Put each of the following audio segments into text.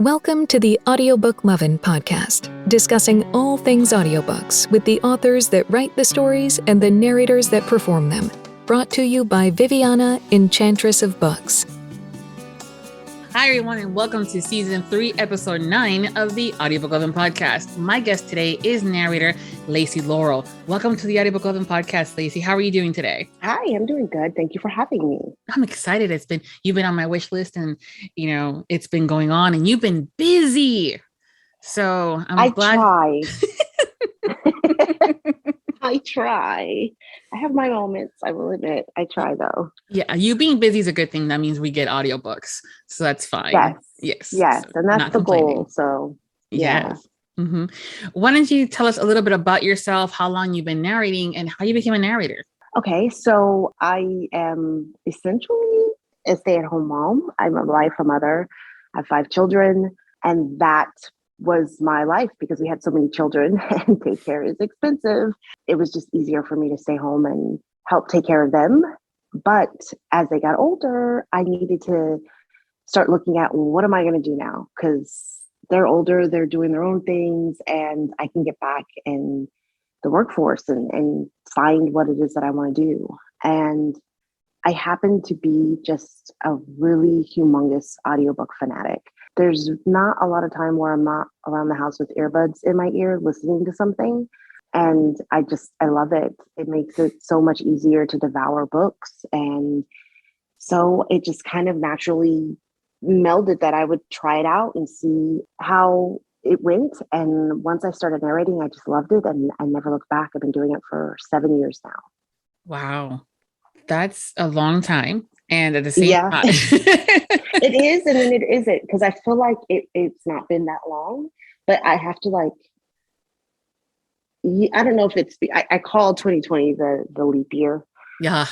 Welcome to the Audiobook Lovin Podcast, discussing all things audiobooks with the authors that write the stories and the narrators that perform them. Brought to you by Viviana, Enchantress of Books. Hi, everyone, and welcome to Season 3, Episode 9 of the Audiobook Lovin Podcast. My guest today is narrator Lacy Laurel. Welcome to the Audiobook Lovin Podcast, Lacy. How are you doing today? Hi, I'm doing good. Thank you for having me. I'm excited. You've been on my wish list, and it's been going on, and you've been busy. So I try. I try. I have my moments, I will admit. I try, though. Yeah, you being busy is a good thing. That means we get audiobooks. So that's fine. Yes. So and that's the goal. So, yeah. Yes. Mm-hmm. Why don't you tell us a little bit about yourself, how long you've been narrating, and how you became a narrator? Okay, so I am essentially a stay-at-home mom. I'm a life-a mother. I have 5 children, and that was my life because we had so many children and daycare is expensive. It was just easier for me to stay home and help take care of them. But as they got older, I needed to start looking at, well, what am I going to do now? Because they're older, they're doing their own things, and I can get back in the workforce and find what it is that I want to do. And I happen to be just a really humongous audiobook fanatic. There's not a lot of time where I'm not around the house with earbuds in my ear listening to something. And I love it. It makes it so much easier to devour books. And so it just kind of naturally melded that I would try it out and see how it went. And once I started narrating, I just loved it. And I never looked back. I've been doing it for 7 years now. Wow. That's a long time. And at the same time, it is. And then it isn't, because I feel like it's not been that long, but I have to I don't know if I call 2020 the leap year. Yeah.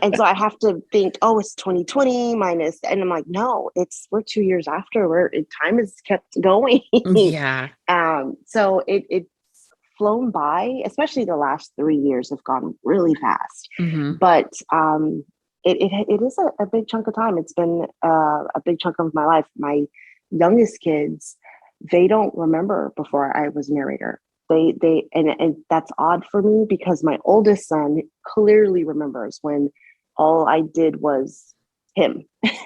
And so I have to think, it's 2020 minus, and I'm like, no, we're 2 years after time has kept going. Yeah. So it's flown by, especially the last 3 years have gone really fast. Mm-hmm. But it is a big chunk of time. It's been a big chunk of my life. My youngest kids, they don't remember before I was narrator. And that's odd for me because my oldest son clearly remembers when all I did was him.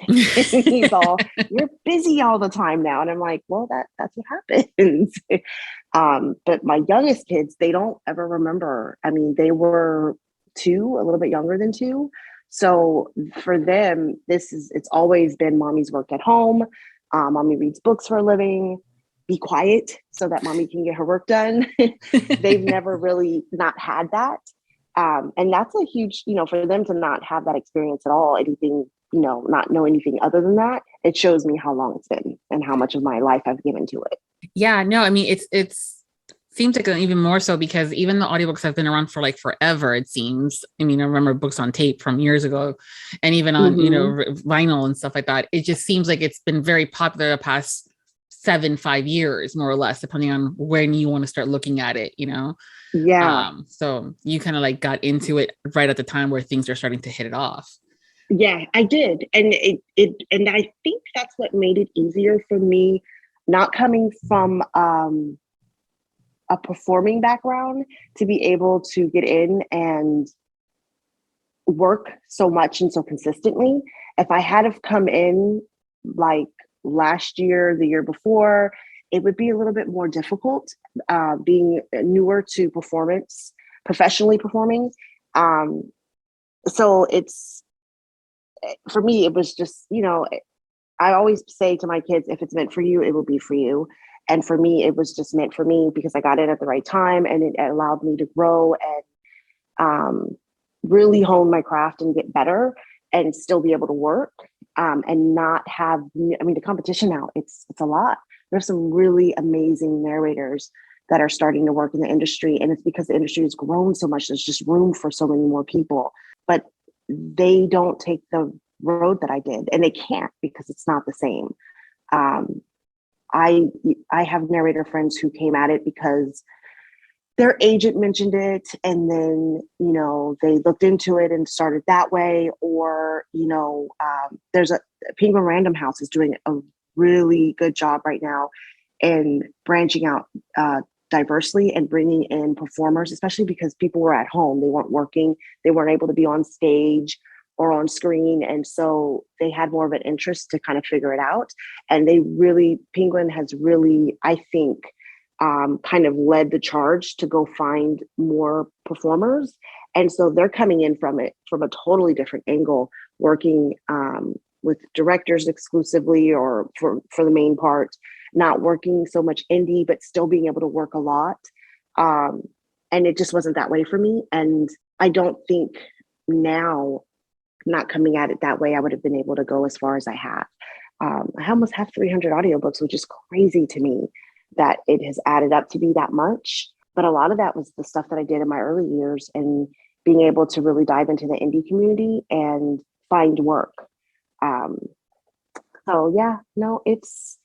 He's all, you're busy all the time now. And I'm like, well, that's what happens. But my youngest kids, they don't ever remember. I mean, they were 2, a little bit younger than 2. So for them, it's always been mommy's work at home. Mommy reads books for a living. Be quiet so that mommy can get her work done. They've never really not had that. And that's a huge, for them to not have that experience at all, anything, not know anything other than that, it shows me how long it's been and how much of my life I've given to it. Yeah, no, I mean, it's seems like even more so because even the audiobooks have been around for like forever, it seems. I mean, I remember books on tape from years ago and even on, vinyl and stuff like that. It just seems like it's been very popular the past 5 years, more or less, depending on when you want to start looking at it, Yeah. So you kind of got into it right at the time where things are starting to hit it off. Yeah, I did. And and I think that's what made it easier for me, not coming from a performing background, to be able to get in and work so much and so consistently. If I had have come in like last year, the year before, it would be a little bit more difficult being newer to performance, professionally performing. So for me, it was just, I always say to my kids, if it's meant for you, it will be for you. And for me, it was just meant for me because I got in at the right time and it allowed me to grow and really hone my craft and get better and still be able to work and not have, the competition now, it's a lot. There's some really amazing narrators that are starting to work in the industry. And it's because the industry has grown so much. There's just room for so many more people, but they don't take the road that I did, and they can't because it's not the same. I have narrator friends who came at it because their agent mentioned it, and then, they looked into it and started that way. Or, there's a Penguin Random House is doing a really good job right now in branching out diversely and bringing in performers, especially because people were at home. They weren't working. They weren't able to be on stage or on screen. And so they had more of an interest to kind of figure it out. And Penguin has really, I think, kind of led the charge to go find more performers. And so they're coming in from a totally different angle, working with directors exclusively or for the main part, not working so much indie, but still being able to work a lot. And it just wasn't that way for me. And I don't think now, not coming at it that way, I would have been able to go as far as I have. I almost have 300 audiobooks, which is crazy to me that it has added up to be that much. But a lot of that was the stuff that I did in my early years and being able to really dive into the indie community and find work. So yeah, no, it's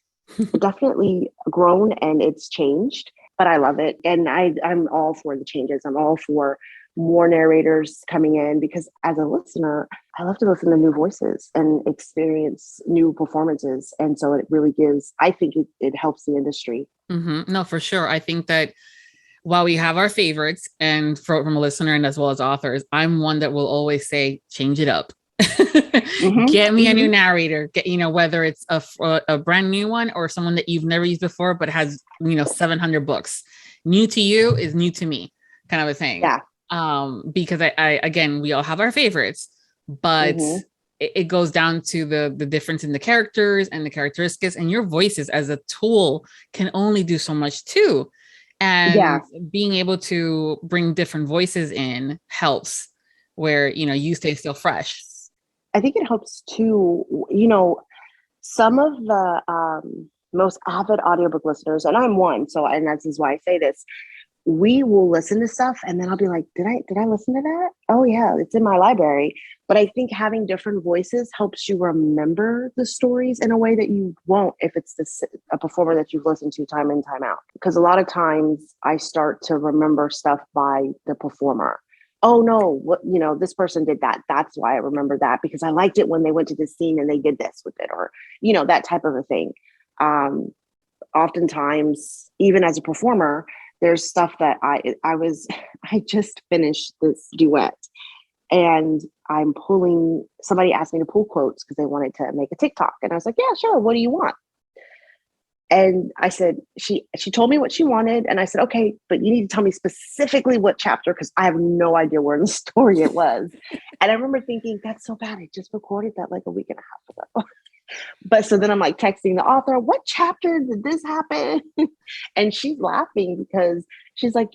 definitely grown and it's changed, but I love it. And I'm all for the changes. I'm all for more narrators coming in because as a listener, I love to listen to new voices and experience new performances. And so it really I think it helps the industry. Mm-hmm. No, for sure. I think that while we have our favorites and from a listener and as well as authors, I'm one that will always say, change it up. Get me a new narrator, whether it's a brand new one or someone that you've never used before, but has, 700 books. New to you is new to me, kind of a thing. Yeah. Because I again, we all have our favorites, but it goes down to the difference in the characters and the characteristics, and your voices as a tool can only do so much too. And being able to bring different voices in helps where, you stay still fresh. I think it helps too, some of the most avid audiobook listeners, and I'm one, and this is why I say this, we will listen to stuff and then I'll be like, did I listen to that? Oh yeah, it's in my library. But I think having different voices helps you remember the stories in a way that you won't if it's a performer that you've listened to time in, time out. Because a lot of times I start to remember stuff by the performer. Oh no, this person did that. That's why I remember that because I liked it when they went to this scene and they did this with it, or, that type of a thing. Oftentimes, even as a performer, there's stuff that I just finished this duet and somebody asked me to pull quotes because they wanted to make a TikTok. And I was like, yeah, sure. What do you want? And I said, she told me what she wanted. And I said, okay, but you need to tell me specifically what chapter, because I have no idea where in the story it was. And I remember thinking, that's so bad. I just recorded that like a week and a half ago. But so then I'm like texting the author, what chapter did this happen? And she's laughing because she's like,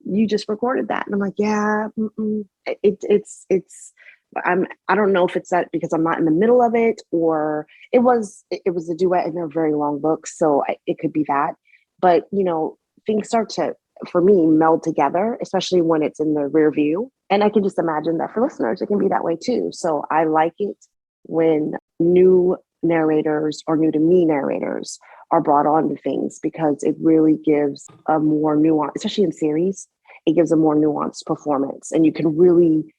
you just recorded that. And I'm like, yeah, I don't know if it's that because I'm not in the middle of it, or it was a duet and they're very long books. So it could be that, but things start to, for me, meld together, especially when it's in the rear view. And I can just imagine that for listeners, it can be that way too. So I like it when new narrators or new to me narrators are brought on to things because it really gives a more nuance, especially in series, it gives a more nuanced performance. And you can really,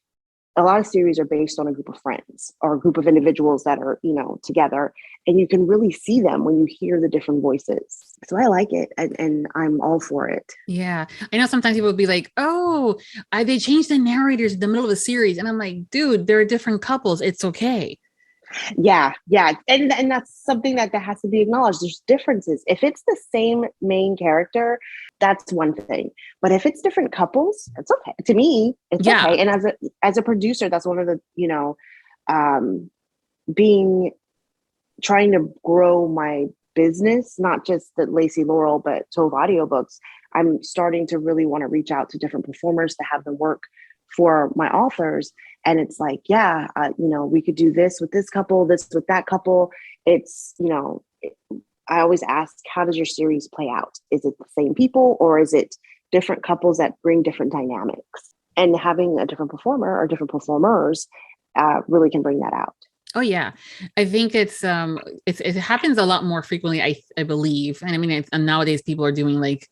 a lot of series are based on a group of friends or a group of individuals that are, together, and you can really see them when you hear the different voices. So I like it and I'm all for it. Yeah. I know sometimes people will be like, oh, they changed the narrators in the middle of a series. And I'm like, dude, they're different couples. It's okay. Yeah. And that's something that has to be acknowledged. There's differences. If it's the same main character, that's one thing. But if it's different couples, it's okay. To me, it's okay. And as a producer, that's one of the, trying to grow my business, not just the Lacy Laurel, but Tove Audiobooks. I'm starting to really want to reach out to different performers to have them work for my authors. And it's like, we could do this with this couple, this with that couple. It's, I always ask, how does your series play out? Is it the same people or is it different couples that bring different dynamics? And having a different performer or different performers really can bring that out. Oh yeah. I think it happens a lot more frequently, I believe. And I mean, and nowadays people are doing like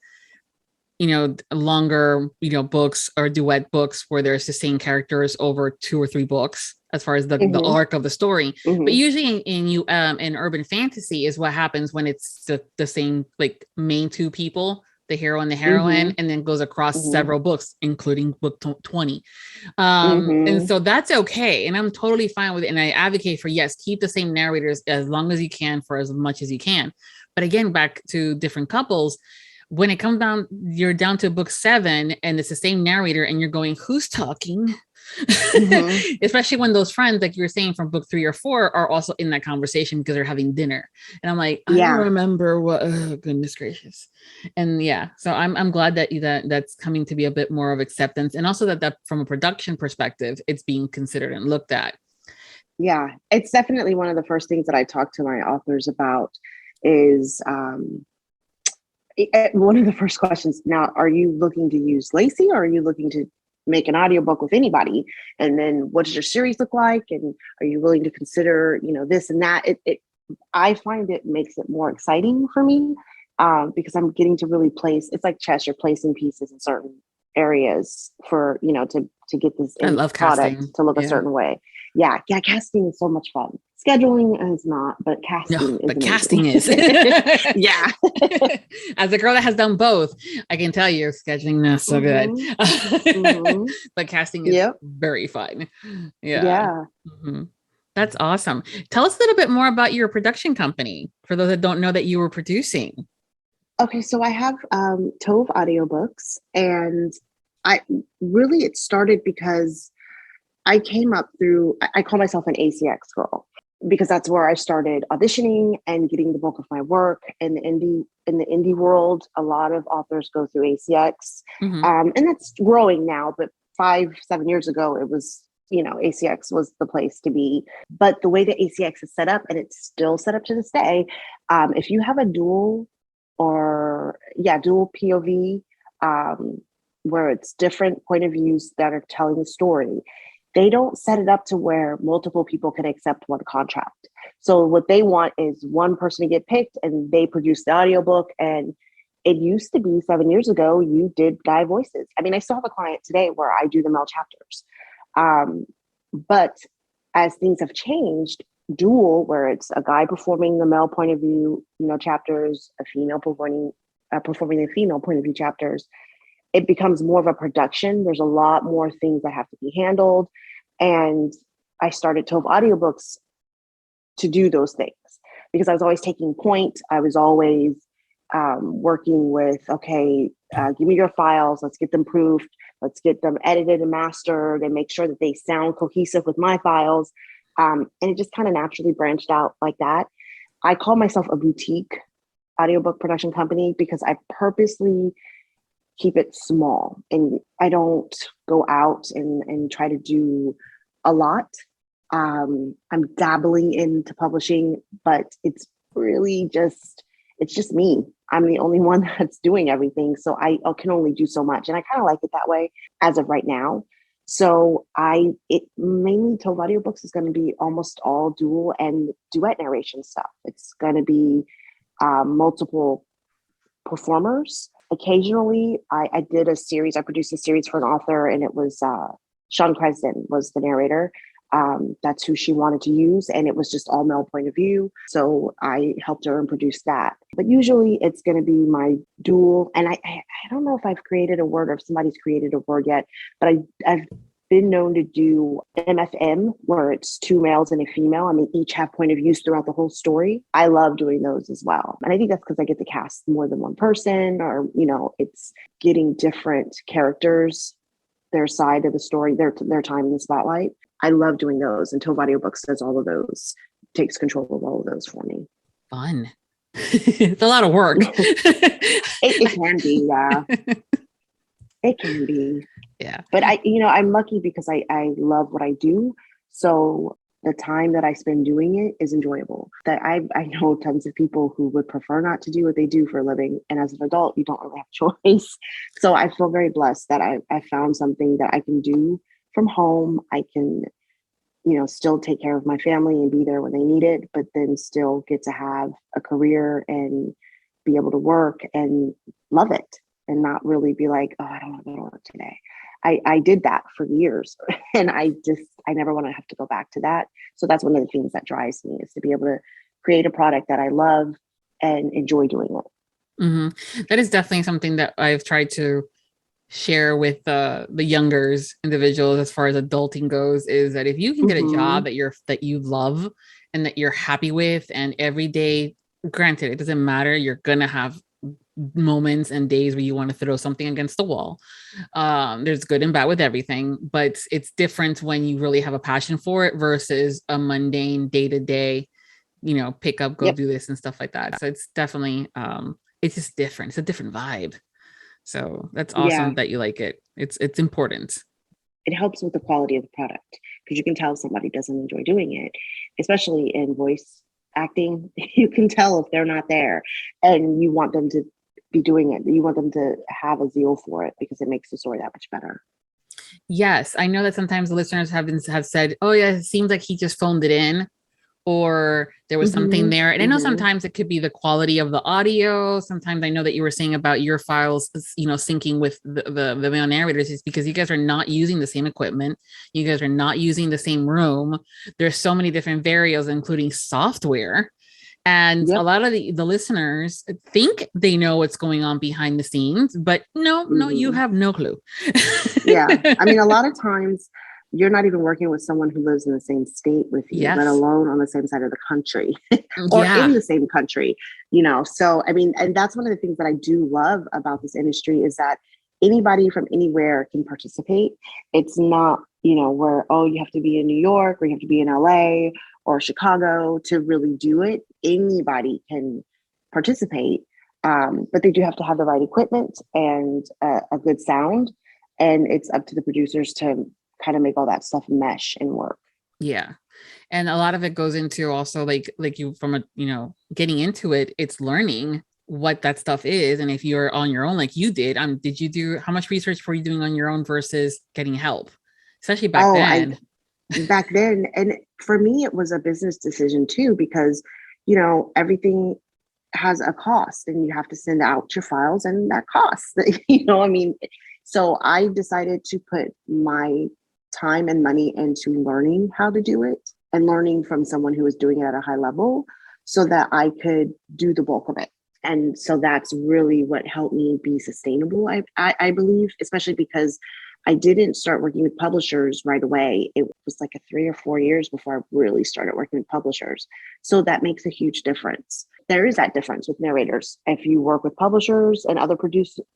longer, books or duet books where there's the same characters over 2 or 3 books as far as the arc of the story. But usually in urban fantasy is what happens when it's the same, like, main 2 people, the hero and the heroine, and then goes across several books, including book 20. And so that's okay. And I'm totally fine with it. And I advocate for, yes, keep the same narrators as long as you can for as much as you can. But again, back to different couples, when it comes down, you're down to book 7 and it's the same narrator and you're going, who's talking? Especially when those friends, like you were saying, from book 3 or 4 are also in that conversation because they're having dinner. And I'm like, I don't remember what, goodness gracious. And so I'm glad that's coming to be a bit more of acceptance. And also that from a production perspective, it's being considered and looked at. Yeah, it's definitely one of the first things that I talk to my authors about is, one of the first questions. Now, are you looking to use Lacy, or are you looking to make an audiobook with anybody? And then what does your series look like? And are you willing to consider, this and that? I find it makes it more exciting for me, because I'm getting to really place, it's like chess, you're placing pieces in certain areas for, to get this product casting to look a certain way. Yeah, casting is so much fun. Scheduling is not, but casting is. But casting is. Yeah. As a girl that has done both, I can tell you scheduling not so good. But casting is very fun. Yeah. That's awesome. Tell us a little bit more about your production company for those that don't know that you were producing. Okay, so I have Tove Audiobooks, and it started because I came up through, I call myself an ACX girl, because that's where I started auditioning and getting the bulk of my work in the indie world. A lot of authors go through ACX, and that's growing now, but 5-7 years ago, it was, ACX was the place to be. But the way that ACX is set up, and it's still set up to this day, if you have a dual POV, where it's different point of views that are telling the story, they don't set it up to where multiple people can accept one contract. So what they want is one person to get picked and they produce the audiobook. And it used to be 7 years ago, you did guy voices. I mean, I still have a client today where I do the male chapters. But as things have changed, dual, where it's a guy performing the male point of view, chapters, a female performing the female point of view chapters, it becomes more of a production. There's a lot more things that have to be handled. And I started Tove Audiobooks to do those things because I was always taking point. I was always working with, give me your files. Let's get them proofed. Let's get them edited and mastered and make sure that they sound cohesive with my files. And it just kind of naturally branched out like that. I call myself a boutique audiobook production company because I purposely keep it small and I don't go out and try to do a lot. I'm dabbling into publishing, but it's really it's just me. I'm the only one that's doing everything. So I can only do so much. And I kind of like it that way as of right now. So mainly Tove Audiobooks is going to be almost all dual and duet narration stuff. It's going to be multiple performers. Occasionally, I did a series. I produced a series for an author, and it was Sean Cresden was the narrator. That's who she wanted to use, and it was just all male point of view. So I helped her and produced that. But usually, it's going to be my dual. And I don't know if I've created a word or if somebody's created a word yet, but I've been known to do MFM, where it's 2 males and a female, and they each have point of views throughout the whole story. I love doing those as well. And I think that's because I get to cast more than one person, or, it's getting different characters, their side of the story, their time in the spotlight. I love doing those. And Tove Audiobooks does all of those, takes control of all of those for me. Fun. It's a lot of work. It can be, yeah. It can be. Yeah. But I'm lucky because I love what I do. So the time that I spend doing it is enjoyable. That I know tons of people who would prefer not to do what they do for a living. And as an adult, you don't really have a choice. So I feel very blessed that I found something that I can do from home. I can, still take care of my family and be there when they need it, but then still get to have a career and be able to work and love it. and not really be like, oh, I don't want to go to work today. I did that for years and I never want to have to go back to that. So that's one of the things that drives me, is to be able to create a product that I love and enjoy doing it. Mm-hmm. That is definitely something that I've tried to share with the younger individuals as far as adulting goes, is that if you can get a job that you love and that you're happy with, and every day, granted, it doesn't matter, you're gonna have moments and days where you want to throw something against the wall. There's good and bad with everything, but it's different when you really have a passion for it versus a mundane day-to-day, pick up, go do this and stuff like that. So it's definitely it's just different. It's a different vibe. So that's awesome that you like it. It's important. It helps with the quality of the product, because you can tell if somebody doesn't enjoy doing it, especially in voice acting. You can tell if they're not there, and you want them to be doing it. You want them to have a zeal for it, because it makes the story that much better. Yes, I know that sometimes the listeners have said, "Oh yeah, it seems like he just phoned it in," or there was something there. And I know sometimes it could be the quality of the audio. Sometimes I know that you were saying about your files, syncing with the male narrators, is because you guys are not using the same equipment. You guys are not using the same room. There's so many different variables, including software. And a lot of the listeners think they know what's going on behind the scenes, but no, you have no clue. I mean, a lot of times you're not even working with someone who lives in the same state with you, let alone on the same side of the country or in the same country, So, I mean, and that's one of the things that I do love about this industry, is that anybody from anywhere can participate. It's not, where, you have to be in New York or you have to be in LA or Chicago to really do it. Anybody can participate, but they do have to have the right equipment and a good sound. And it's up to the producers to kind of make all that stuff mesh and work. Yeah. And a lot of it goes into also like you from getting into it, it's learning what that stuff is. And if you're on your own, like you did, how much research were you doing on your own versus getting help? Especially back then. Back then. And for me, it was a business decision too, because, everything has a cost and you have to send out your files, and that costs, so I decided to put my time and money into learning how to do it and learning from someone who was doing it at a high level, so that I could do the bulk of it. And so that's really what helped me be sustainable, I believe, especially because I didn't start working with publishers right away. It was like 3 or 4 years before I really started working with publishers. So that makes a huge difference. There is that difference with narrators. If you work with publishers and other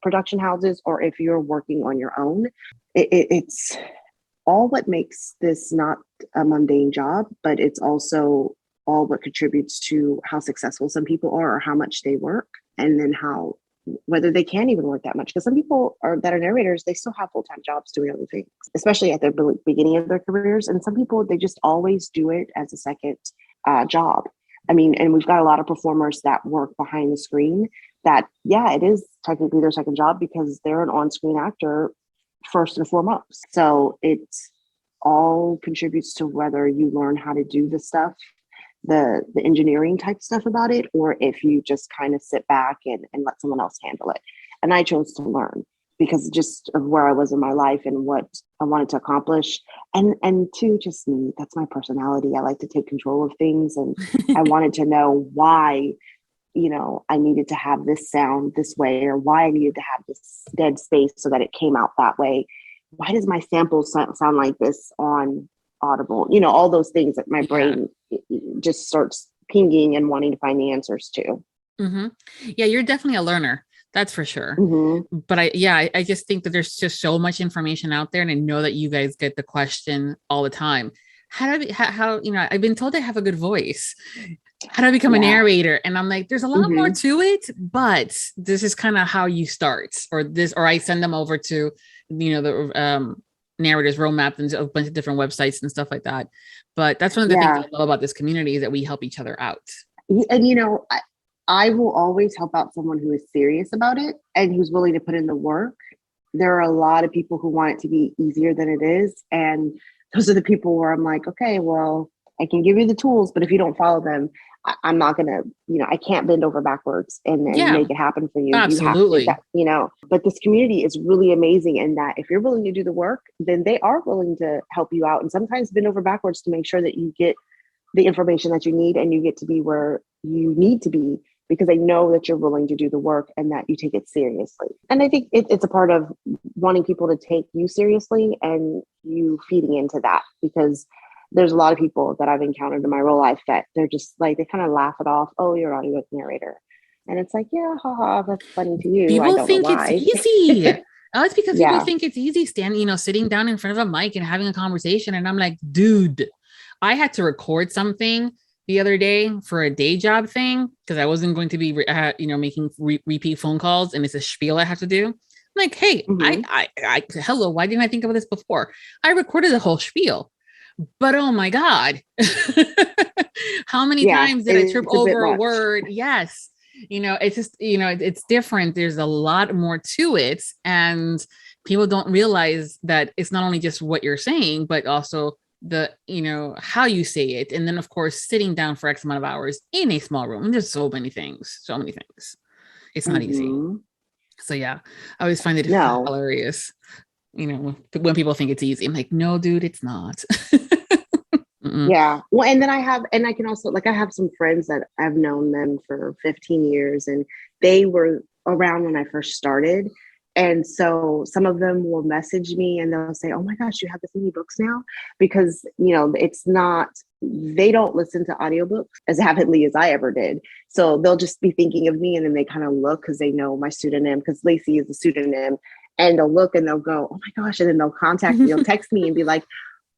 production houses, or if you're working on your own, it's all what makes this not a mundane job, but it's also all what contributes to how successful some people are or how much they work, and then whether they can even work that much. Because some people that are narrators, they still have full-time jobs doing other things, especially at the beginning of their careers. And some people, they just always do it as a second job. I mean, and we've got a lot of performers that work behind the screen that, it is technically their second job, because they're an on-screen actor first and foremost. So it all contributes to whether you learn how to do the stuff, the engineering type stuff about it, or if you just kind of sit back and let someone else handle it. And I chose to learn because just of where I was in my life and what I wanted to accomplish. And two, just me, that's my personality. I like to take control of things, and I wanted to know why, I needed to have this sound this way, or why I needed to have this dead space so that it came out that way. Why does my sample sound like this on Audible? All those things that my brain just starts pinging and wanting to find the answers to. Yeah, you're definitely a learner. That's for sure. But I just think that there's just so much information out there, and I know that you guys get the question all the time. How I've been told I have a good voice. How do I become a narrator? And I'm like, there's a lot more to it, but this is kind of how you start, or I send them over to, the narrators roadmap and a bunch of different websites and stuff like that. But that's one of the things I love about this community, is that we help each other out. And, I will always help out someone who is serious about it and who's willing to put in the work. There are a lot of people who want it to be easier than it is. And those are the people where I'm like, okay, well, I can give you the tools, but if you don't follow them, I'm not going to, I can't bend over backwards and Yeah, make it happen for you. You have to, absolutely. but this community is really amazing in that if you're willing to do the work, then they are willing to help you out and sometimes bend over backwards to make sure that you get the information that you need and you get to be where you need to be because they know that you're willing to do the work and that you take it seriously. And I think it's a part of wanting people to take you seriously and you feeding into that because there's a lot of people that I've encountered in my real life that they're just like, they kind of laugh it off. Oh, you're an audiobook narrator. And it's like, yeah, haha, that's funny to you. I People don't think know it's why. easy. Oh, it's because people Yeah. think it's easy standing, sitting down in front of a mic and having a conversation. And I'm like, dude, I had to record something the other day for a day job thing because I wasn't going to be, making repeat phone calls, and it's a spiel I have to do. I'm like, hey, I hello, why didn't I think of this before? I recorded the whole spiel, but oh my God, how many times did I trip over a word? Yes. It's just, it's different. There's a lot more to it. And people don't realize that it's not only just what you're saying, but also the, how you say it. And then of course, sitting down for X amount of hours in a small room. And there's so many things. It's not easy. So yeah, I always find it hilarious. When people think it's easy, I'm like, no, dude, it's not. Yeah. Well, and then I can also, I have some friends that I've known them for 15 years and they were around when I first started. And so some of them will message me and they'll say, oh my gosh, you have this many books now? Because, it's not, they don't listen to audiobooks as avidly as I ever did. So they'll just be thinking of me and then they kind of look because they know my pseudonym because Lacy is a pseudonym and they'll look and they'll go, oh my gosh. And then they'll contact me, they'll text me and be like,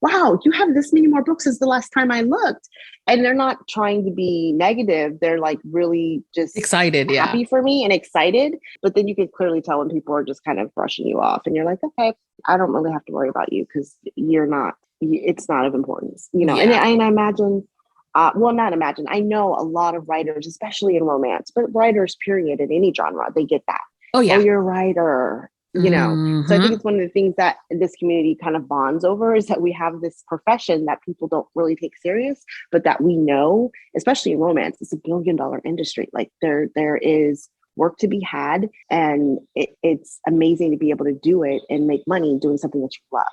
wow, you have this many more books as the last time I looked. And they're not trying to be negative. They're like really just excited, happy for me and excited. But then you can clearly tell when people are just kind of brushing you off and you're like, okay, I don't really have to worry about you because it's not of importance, And I imagine, not imagine, I know a lot of writers, especially in romance, but writers period in any genre, they get that. Oh yeah. Oh, you're a writer. So I think it's one of the things that this community kind of bonds over is that we have this profession that people don't really take serious, but that we know, especially in romance, it's $1 billion industry. Like there is work to be had and it's amazing to be able to do it and make money doing something that you love.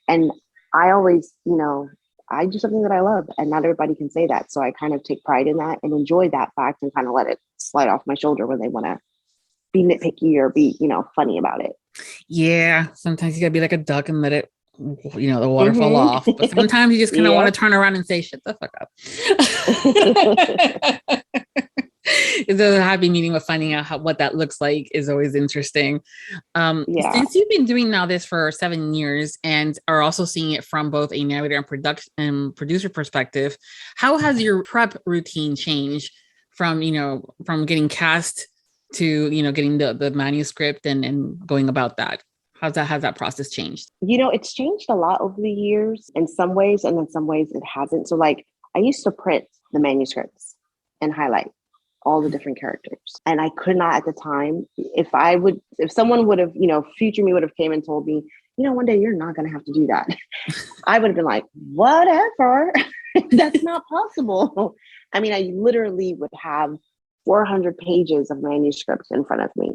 And I always, I do something that I love and not everybody can say that. So I kind of take pride in that and enjoy that fact and kind of let it slide off my shoulder when they want to be nitpicky or be, funny about it. Yeah, sometimes you gotta be like a duck and let it, the water fall off. But sometimes you just kind of want to turn around and say, "Shut the fuck up." It's a happy medium of finding out what that looks like is always interesting. Since you've been doing now this for 7 years and are also seeing it from both a narrator and producer perspective, how has your prep routine changed from getting cast to getting the manuscript and going about that? Has that process changed? It's changed a lot over the years in some ways, and in some ways it hasn't. So I used to print the manuscripts and highlight all the different characters, and I could not at the time. If someone would have, future me would have came and told me, one day you're not going to have to do that, I would have been like, whatever. That's not possible. I mean, I literally would have 400 pages of manuscripts in front of me.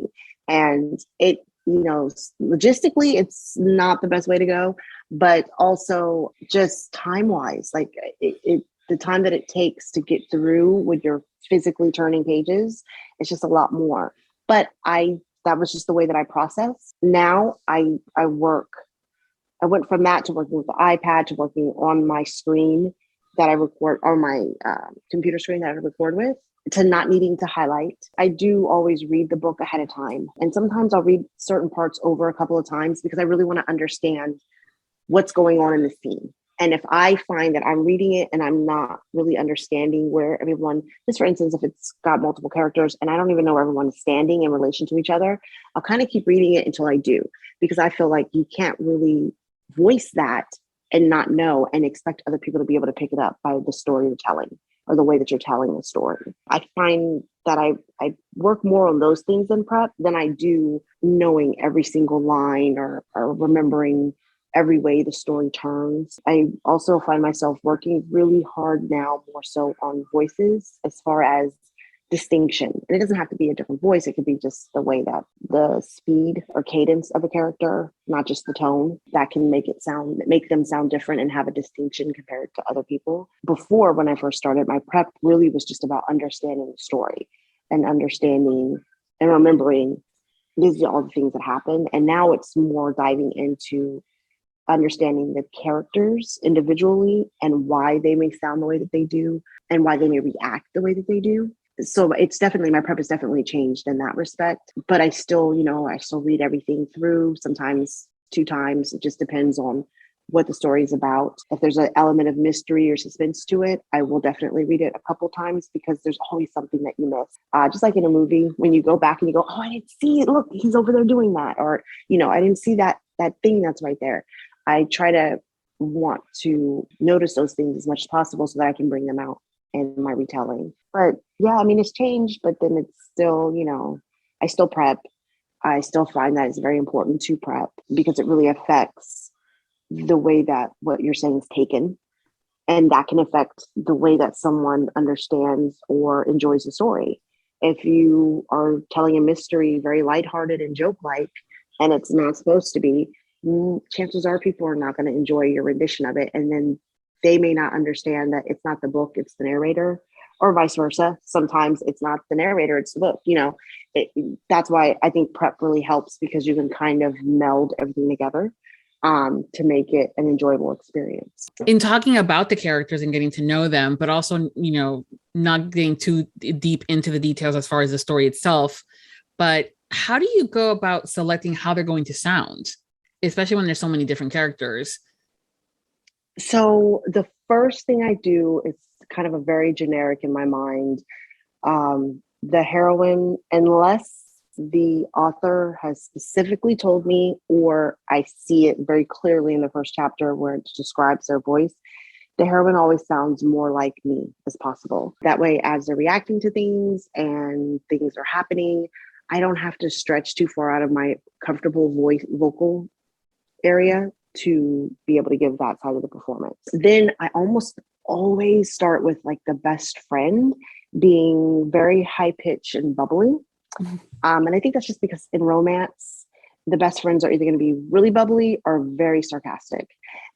And it, logistically, it's not the best way to go, but also just time-wise, the time that it takes to get through when you're physically turning pages, it's just a lot more. But that was just the way that I process. Now I went from that to working with the iPad to working on my screen that I record, or my computer screen that I record with, to not needing to highlight. I do always read the book ahead of time. And sometimes I'll read certain parts over a couple of times because I really want to understand what's going on in the scene. And if I find that I'm reading it and I'm not really understanding where everyone, just for instance, if it's got multiple characters and I don't even know where everyone's standing in relation to each other, I'll kind of keep reading it until I do, because I feel like you can't really voice that and not know and expect other people to be able to pick it up by the story you're telling or the way that you're telling the story. I find that I work more on those things in prep than I do knowing every single line or remembering every way the story turns. I also find myself working really hard now, more so on voices as far as distinction. And it doesn't have to be a different voice. It could be just the way that the speed or cadence of a character, not just the tone, that can make them sound different and have a distinction compared to other people. Before, when I first started, my prep really was just about understanding the story and understanding and remembering these are all the things that happen. And now it's more diving into understanding the characters individually and why they may sound the way that they do and why they may react the way that they do. So it's definitely, my prep has definitely changed in that respect, but I still read everything through, sometimes 2 times. It just depends on what the story is about. If there's an element of mystery or suspense to it, I will definitely read it a couple times because there's always something that you miss. Just like in a movie, when you go back and you go, oh, I didn't see it. Look, he's over there doing that. Or, I didn't see that thing that's right there. I try to want to notice those things as much as possible so that I can bring them out in my retelling. But yeah, I mean, it's changed, but then it's still, I still prep. I still find that it's very important to prep because it really affects the way that what you're saying is taken. And that can affect the way that someone understands or enjoys the story. If you are telling a mystery very lighthearted and joke-like, and it's not supposed to be, chances are people are not going to enjoy your rendition of it. And then they may not understand that it's not the book, it's the narrator, or vice versa. Sometimes it's not the narrator, it's the book. That's why I think prep really helps, because you can kind of meld everything together to make it an enjoyable experience. In talking about the characters and getting to know them, but also, not getting too deep into the details as far as the story itself, but how do you go about selecting how they're going to sound, especially when there's so many different characters? So the first thing I do is kind of a very generic in my mind. The heroine, unless the author has specifically told me, or I see it very clearly in the first chapter where it describes their voice, the heroine always sounds more like me as possible. That way, as they're reacting to things and things are happening, I don't have to stretch too far out of my comfortable vocal area to be able to give that side of the performance. Then I almost always start with like the best friend being very high pitched and bubbly. And I think that's just because in romance, the best friends are either going to be really bubbly or very sarcastic.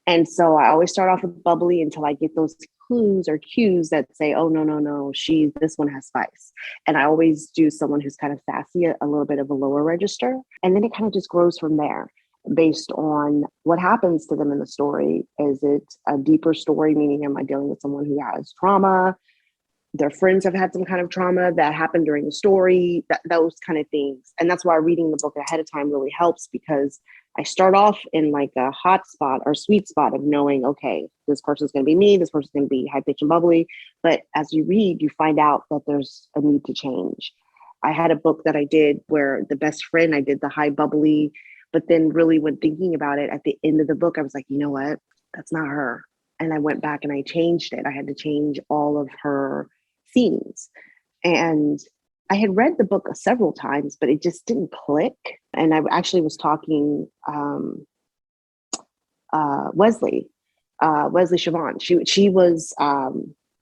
And so I always start off with bubbly until I get those clues or cues that say, oh, no, this one has spice. And I always do someone who's kind of sassy, a little bit of a lower register. And then it kind of just grows from there based on what happens to them in the story. Is it a deeper story? Meaning, am I dealing with someone who has trauma? Their friends have had some kind of trauma that happened during the story, those kind of things. And that's why reading the book ahead of time really helps, because I start off in like a hot spot or sweet spot of knowing, okay, this person's going to be me, this person's going to be high pitched and bubbly. But as you read, you find out that there's a need to change. I had a book that I did where the best friend, I did the high bubbly, but then really when thinking about it at the end of the book, I was like, you know what, that's not her. And I went back and I changed it. I had to change all of her scenes. And I had read the book several times, but it just didn't click. And I actually was talking Wesley Siobhan. She was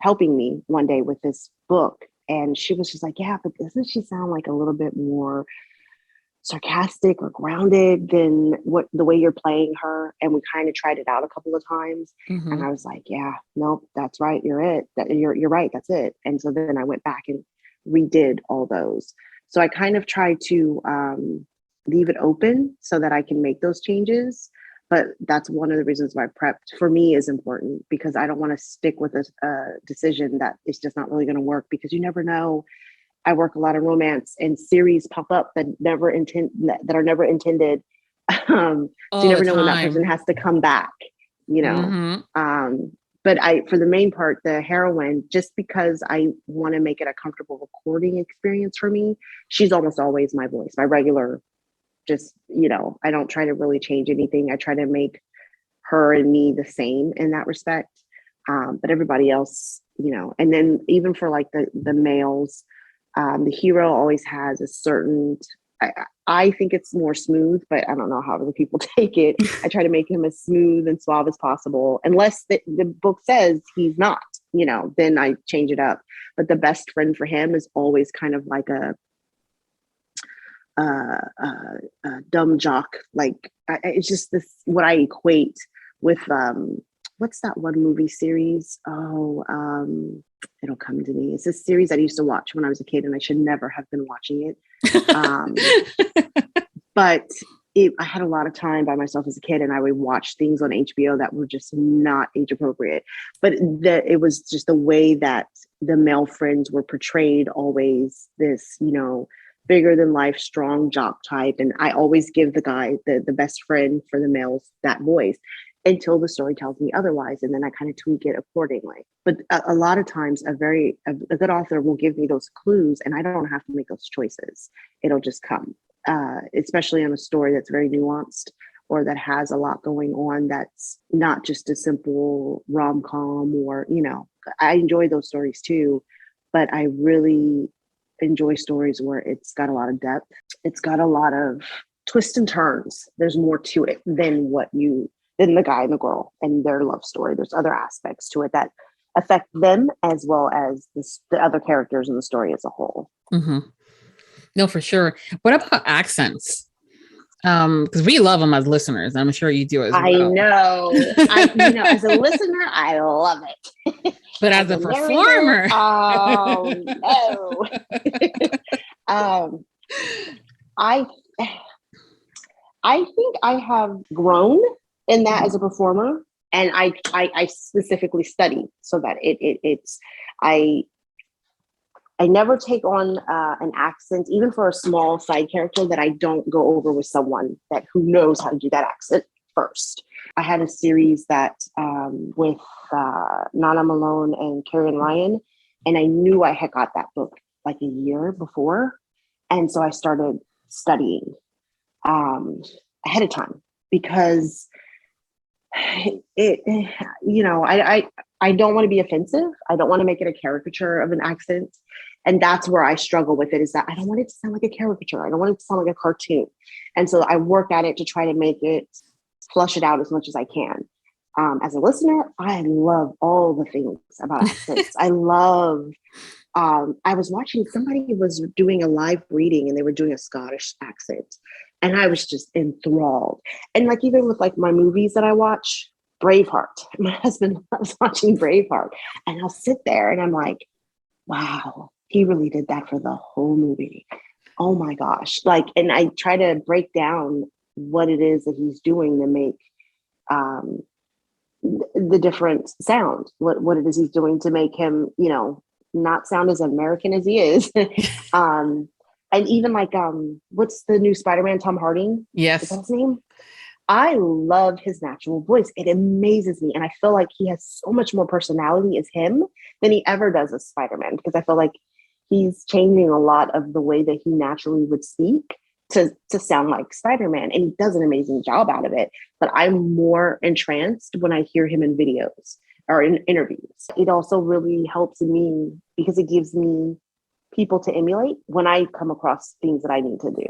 helping me one day with this book, and she was just like, yeah, but doesn't she sound like a little bit more sarcastic or grounded than what the way you're playing her? And we kind of tried it out a couple of times. Mm-hmm. And I was like, yeah, nope, that's right. You're right. That's it. And so then I went back and redid all those. So I kind of try to leave it open so that I can make those changes. But that's one of the reasons why prep for me is important, because I don't want to stick with a decision that is just not really going to work, because you never know. I work a lot of romance, and series pop up that are never intended. So you never know when that person has to come back, Mm-hmm. But for the main part, the heroine, just because I want to make it a comfortable recording experience for me, she's almost always my voice, my regular, I don't try to really change anything. I try to make her and me the same in that respect. But everybody else, and then even for like the males, the hero always has a certain, I think it's more smooth, but I don't know how other people take it. I try to make him as smooth and suave as possible, unless the book says he's not, then I change it up. But the best friend for him is always kind of like a dumb jock. Like it's just this, what I equate with, what's that one movie series? It'll come to me. It's a series I used to watch when I was a kid, and I should never have been watching it. But I had a lot of time by myself as a kid, and I would watch things on HBO that were just not age appropriate. But it was just the way that the male friends were portrayed, always this, bigger than life, strong jock type. And I always give the guy, the best friend for the males, that voice until the story tells me otherwise. And then I kind of tweak it accordingly. But a lot of times a good author will give me those clues, and I don't have to make those choices. It'll just come, especially on a story that's very nuanced or that has a lot going on. That's not just a simple rom-com or, I enjoy those stories too, but I really enjoy stories where it's got a lot of depth. It's got a lot of twists and turns. There's more to it than the guy and the girl and their love story. There's other aspects to it that affect them as well as the other characters in the story as a whole. Mm-hmm. No, for sure. What about accents? Because we love them as listeners. I'm sure you do as well. I know. As a listener, I love it. But as a performer, oh no. I think I have grown in that as a performer, and I specifically study so that I never take on an accent, even for a small side character, that I don't go over with someone who knows how to do that accent first. I had a series that with Nana Malone and Karen Ryan, and I knew I had got that book like a year before, and so I started studying ahead of time because I don't want to be offensive. I don't want to make it a caricature of an accent. And that's where I struggle with it, is that I don't want it to sound like a caricature. I don't want it to sound like a cartoon. And so I work at it to try to make it, flush it out as much as I can. As a listener, I love all the things about accents. I love, I was watching, somebody was doing a live reading and they were doing a Scottish accent. And I was just enthralled. And like, even with like my movies that I watch, Braveheart, my husband loves watching Braveheart. And I'll sit there and I'm like, wow, he really did that for the whole movie. Oh my gosh. Like, and I try to break down what it is that he's doing to make the different sound, what it is he's doing to make him, not sound as American as he is. And even like, what's the new Spider-Man, Tom Hardy? Yes. Is that his name? I love his natural voice. It amazes me. And I feel like he has so much more personality as him than he ever does as Spider-Man, because I feel like he's changing a lot of the way that he naturally would speak to sound like Spider-Man. And he does an amazing job out of it. But I'm more entranced when I hear him in videos or in interviews. It also really helps me because it gives me people to emulate when I come across things that I need to do.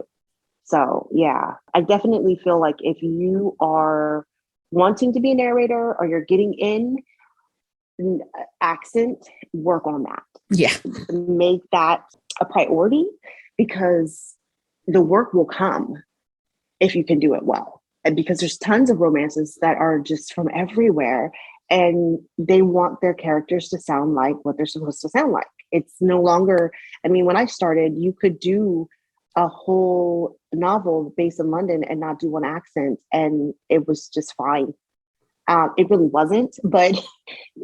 So yeah, I definitely feel like if you are wanting to be a narrator or you're getting in accent, work on that. Yeah. Make that a priority, because the work will come if you can do it well. And because there's tons of romances that are just from everywhere, and they want their characters to sound like what they're supposed to sound like. It's no longer, when I started, you could do a whole novel based in London and not do one accent, and it was just fine. It really wasn't, but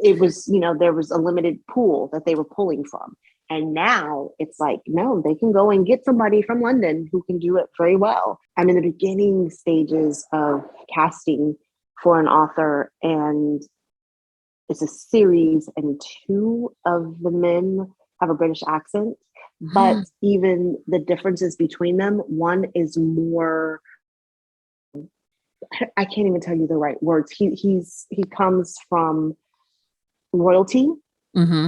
it was, there was a limited pool that they were pulling from. And now it's like, no, they can go and get somebody from London who can do it very well. I'm in the beginning stages of casting for an author, and it's a series, and 2 of the men have a British accent. But even the differences between them, one is more, I can't even tell you the right words. He comes from royalty. Mm-hmm.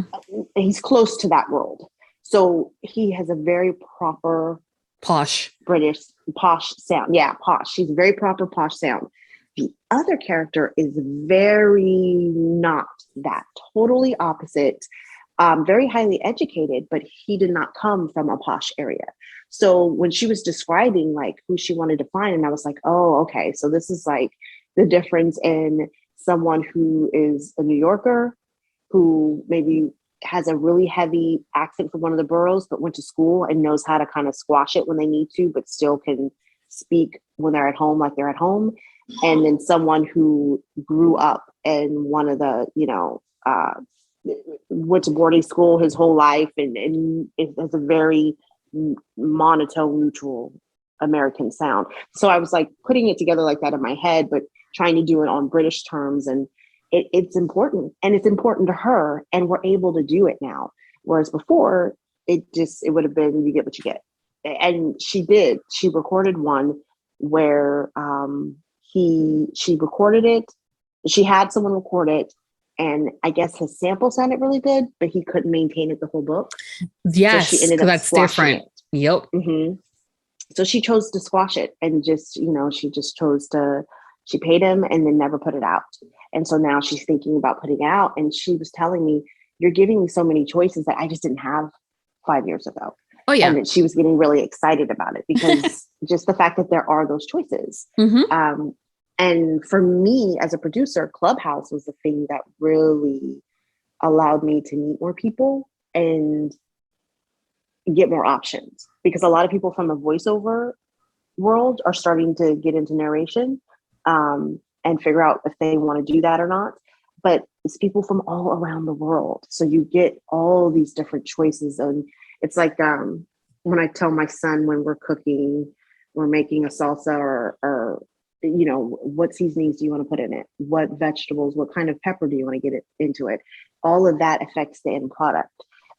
He's close to that world. So he has a very proper British posh sound. Yeah, posh. She's a very proper posh sound. The other character is very not that, totally opposite. Very highly educated, but he did not come from a posh area. So when she was describing like who she wanted to find, and I was like, oh, okay, so this is like the difference in someone who is a New Yorker, who maybe has a really heavy accent from one of the boroughs, but went to school and knows how to kind of squash it when they need to, but still can speak when they're at home, like they're at home. And then someone who grew up in one of the, went to boarding school his whole life and it has a very monotone, neutral American sound. So I was like putting it together like that in my head, but trying to do it on British terms. And it's important, and it's important to her, and we're able to do it now. Whereas before, it would have been, you get what you get. And she recorded one where she recorded it. She had someone record it, and I guess his sample sounded really good, but he couldn't maintain it the whole book. Yes, because so that's different. It. Yep. Mm-hmm. So she chose to squash it, and she paid him and then never put it out. And so now she's thinking about putting it out. And she was telling me, you're giving me so many choices that I just didn't have 5 years ago. Oh, yeah. And she was getting really excited about it because just the fact that there are those choices. Mm-hmm. And for me as a producer, Clubhouse was the thing that really allowed me to meet more people and get more options, because a lot of people from the voiceover world are starting to get into narration and figure out if they want to do that or not. But it's people from all around the world. So you get all these different choices. And it's like when I tell my son when we're cooking, we're making a salsa or what seasonings do you want to put in it? What vegetables, what kind of pepper do you want to get it into it? All of that affects the end product.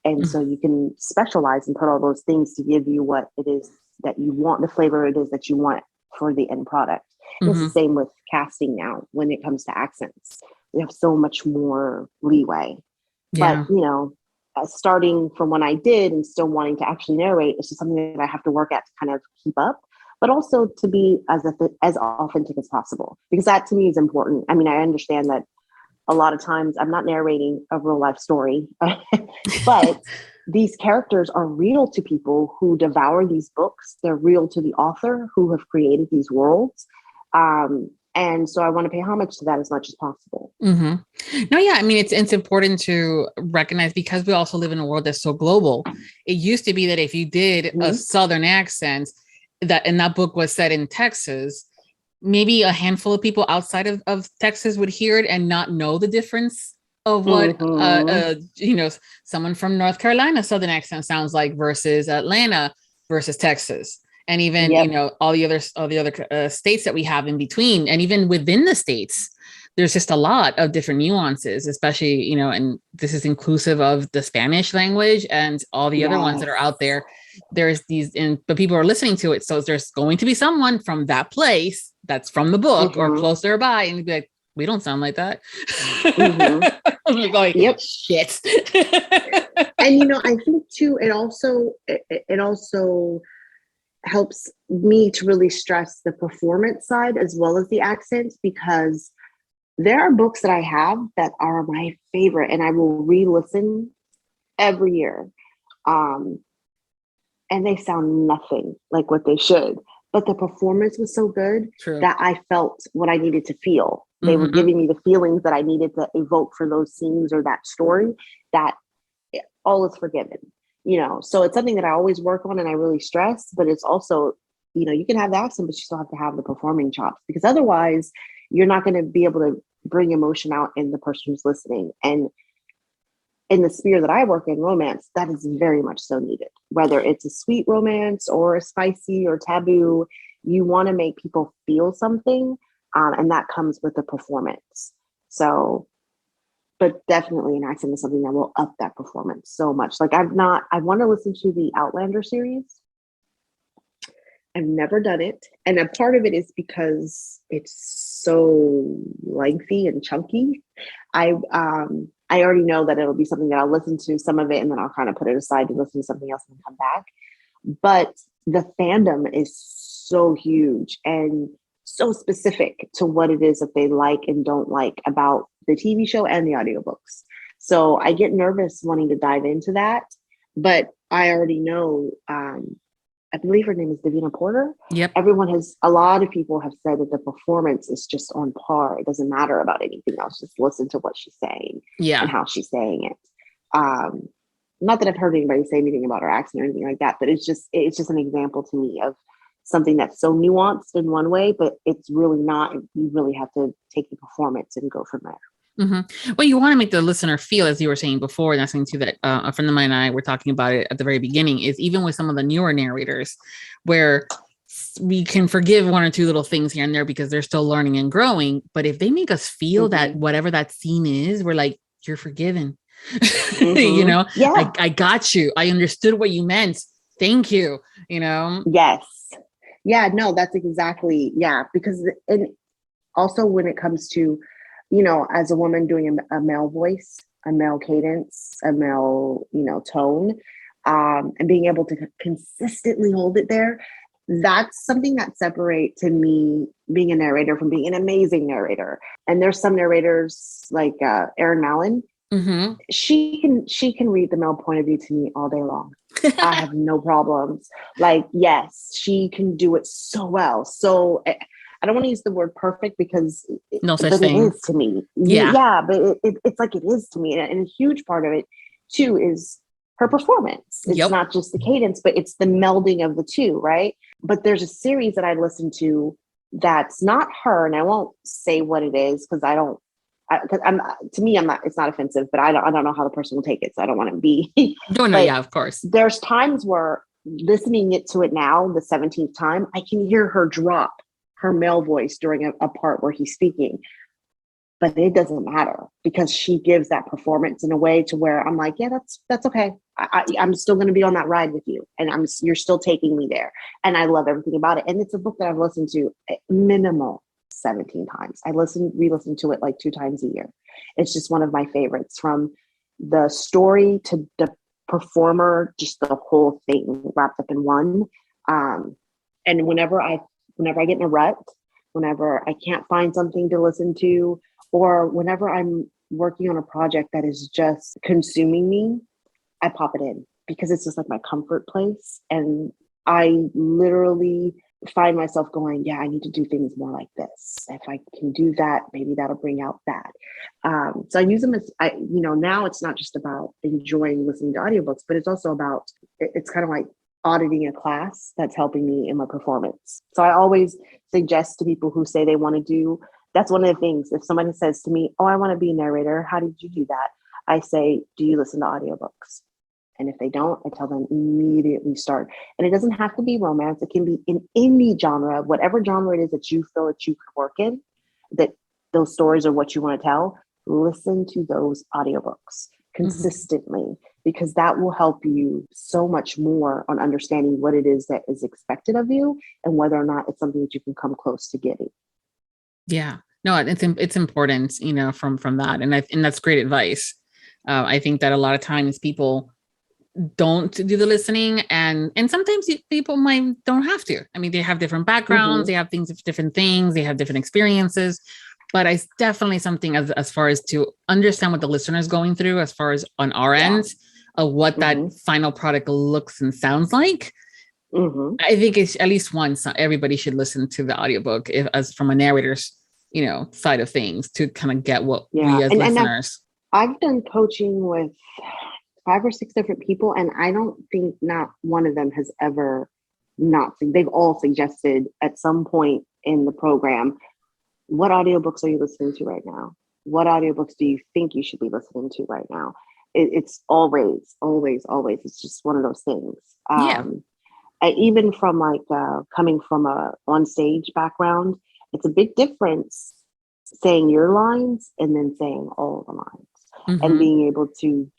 And so you can specialize and put all those things to give you what it is that you want, the flavor it is that you want for the end product. Mm-hmm. It's the same with casting now when it comes to accents. We have so much more leeway. Yeah. But, starting from when I did and still wanting to actually narrate, it's just something that I have to work at to kind of keep up, but also to be as authentic as possible, because that to me is important. I mean, I understand that a lot of times I'm not narrating a real life story, but these characters are real to people who devour these books. They're real to the author who have created these worlds. And so I want to pay homage to that as much as possible. Mm-hmm. No, yeah. I mean, it's important to recognize, because we also live in a world that's so global. It used to be that if you did a Southern accent and that book was set in Texas, maybe a handful of people outside of Texas would hear it and not know the difference of what, someone from North Carolina Southern accent sounds like versus Atlanta versus Texas. And even, all the other states that we have in between, and even within the states, there's just a lot of different nuances, especially, and this is inclusive of the Spanish language and all the other ones that are out there. There's but people are listening to it. So there's going to be someone from that place that's from the book or closer by, and be like, we don't sound like that. I'm going, yep, shit. And, I think too, it also helps me to really stress the performance side as well as the accents, because there are books that I have that are my favorite and I will re-listen every year. And they sound nothing like what they should, but the performance was so good that I felt what I needed to feel. They were giving me the feelings that I needed to evoke for those scenes or that story, that all is forgiven. So it's something that I always work on and I really stress, but it's also, you can have the accent, but you still have to have the performing chops, because otherwise you're not going to be able to bring emotion out in the person who's listening. And in the sphere that I work in, romance, that is very much so needed, whether it's a sweet romance or a spicy or taboo. You want to make people feel something, and that comes with the performance. So, but definitely an accent is something that will up that performance so much. Like I want to listen to the Outlander series. I've never done it. And a part of it is because it's so lengthy and chunky. I already know that it'll be something that I'll listen to some of it and then I'll kind of put it aside to listen to something else and come back. But the fandom is so huge and so specific to what it is that they like and don't like about the TV show and the audiobooks. So I get nervous wanting to dive into that, but I already know, I believe her name is Viviana Porter. Yep. A lot of people have said that the performance is just on par. It doesn't matter about anything else. Just listen to what she's saying and how she's saying it. Not that I've heard anybody say anything about her accent or anything like that, but it's just an example to me of something that's so nuanced in one way, but it's really not. You really have to take the performance and go from there. Mm-hmm. Well, you want to make the listener feel, as you were saying before, and that's something too that a friend of mine and I were talking about it at the very beginning, is even with some of the newer narrators where we can forgive one or two little things here and there because they're still learning and growing. But if they make us feel that whatever that scene is, we're like, you're forgiven. You know, I got you. I understood what you meant. Thank you. You know? Yes. Yeah, no, that's exactly. Yeah. Because, and also when it comes to, you know, as a woman doing a male voice, a male cadence, a male, you know, tone, and being able to consistently hold it there, that's something that separates to me being a narrator from being an amazing narrator. And there's some narrators like Erin Mallon. Mm-hmm. She can read the male point of view to me all day long. I have no problems. Like, yes, she can do it so well. So I don't want to use the word perfect because no such thing. It is to me. Yeah, but it's like it is to me. And a huge part of it too is her performance. It's not just the cadence, but it's the melding of the two, right? But there's a series that I listened to that's not her, and I won't say what it is because it's not offensive, but I don't know how the person will take it. So I don't want to be. Yeah, of course. There's times where listening to it now, the 17th time, I can hear her drop her male voice during a part where he's speaking, but it doesn't matter because she gives that performance in a way to where I'm like, yeah, that's okay. I'm still going to be on that ride with you, and you're still taking me there, and I love everything about it. And it's a book that I've listened to minimal 17 times. I re-listen to it like 2 times a year. It's just one of my favorites, from the story to the performer, just the whole thing wrapped up in one. And whenever I get in a rut, whenever I can't find something to listen to, or whenever I'm working on a project that is just consuming me, I pop it in because it's just like my comfort place. And I literally find myself going, yeah, I need to do things more like this. If I can do that, maybe that'll bring out that. So I use them as, now it's not just about enjoying listening to audiobooks, but it's also about, it's kind of like auditing a class that's helping me in my performance. So I always suggest to people who say they want to do, that's one of the things. If somebody says to me, oh, I want to be a narrator, how did you do that? I say, do you listen to audiobooks? And if they don't, I tell them immediately start. And it doesn't have to be romance. It can be in any genre, whatever genre it is that you feel that you could work in, that those stories are what you want to tell. Listen to those audiobooks consistently, because that will help you so much more on understanding what it is that is expected of you and whether or not it's something that you can come close to getting. Yeah, no, it's important, from that. And that's great advice. I think that a lot of times people don't do the listening, and sometimes people don't have to. I mean, they have different backgrounds, they have different things, they have different experiences, but it's definitely something as far as to understand what the listener is going through, as far as on our end of what that final product looks and sounds like. I think it's at least once everybody should listen to the audiobook as from a narrator's, side of things, to kind of get what we as listeners. I've done coaching with 5 or 6 different people, and I don't think not one of them has ever they've all suggested at some point in the program, what audiobooks are you listening to right now? What audiobooks do you think you should be listening to right now? It's always, always, always. It's just one of those things. Even from coming from a on-stage background, it's a big difference saying your lines and then saying all the lines. And being able to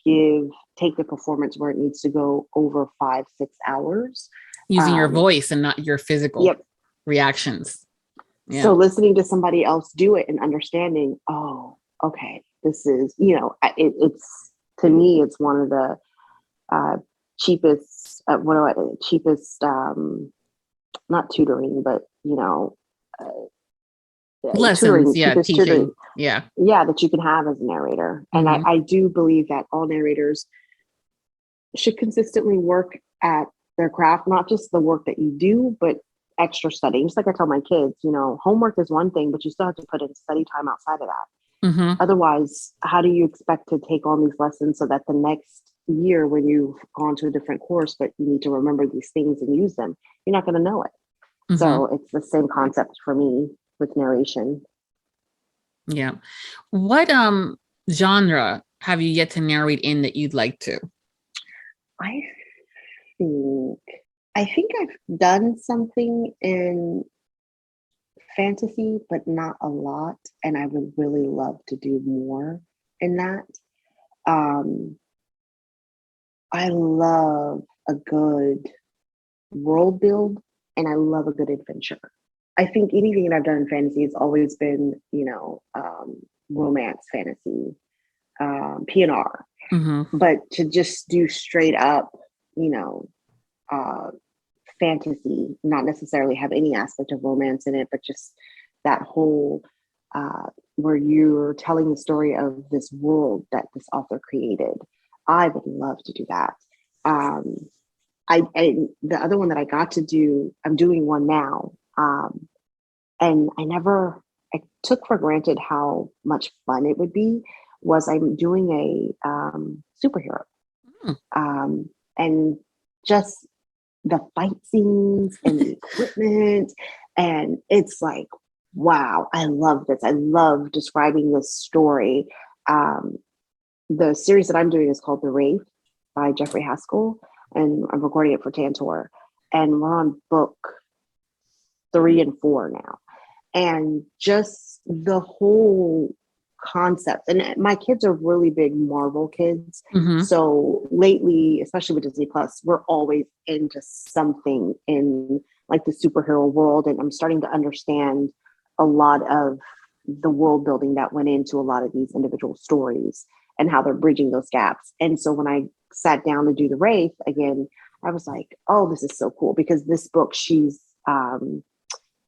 take the performance where it needs to go over 5-6 hours. Using your voice and not your physical reactions. Yeah. So listening to somebody else do it and understanding, oh, okay, this is, it's, to me, it's one of the cheapest cheapest, not tutoring, but Lessons, tutoring, yeah, cheapest teaching, tutoring, yeah. that you can have as a narrator. And Mhm. I do believe that all narrators should consistently work at their craft, not just the work that you do, but extra study. Just like I tell my kids, homework is one thing, but you still have to put in study time outside of that. Mhm. Otherwise, how do you expect to take on these lessons so that the next year when you've gone to a different course, but you need to remember these things and use them, you're not going to know it. Mhm. So it's the same concept for me with narration. Yeah. What genre have you yet to narrate in that you'd like to? I think I think I've done something in fantasy, but not a lot, and I would really love to do more in that. Um, I love a good world build, and I love a good adventure. I think anything that I've done in fantasy has always been, romance fantasy, PNR. Mhm. But to just do straight up, you know, uh, fantasy, not necessarily have any aspect of romance in it, but just that whole where you're telling the story of this world that this author created. I would love to do that. Um, the other one that I got to do, I'm doing one now, and I took for granted how much fun it would be. Was I'm doing a superhero, Mm. and just the fight scenes and the equipment. And it's like, wow, I love this. I love describing this story. Um, the series that I'm doing is called The Wraith by Jeffrey Haskell, and I'm recording it for Tantor. And we're on book 3 and 4 now. And just the whole concept. And my kids are really big Marvel kids. Mhm. So lately, especially with Disney Plus, we're always into something in like the superhero world. And I'm starting to understand a lot of the world building that went into a lot of these individual stories and how they're bridging those gaps. And so when I sat down to do The Wraith again, I was like, oh, this is so cool, because this book,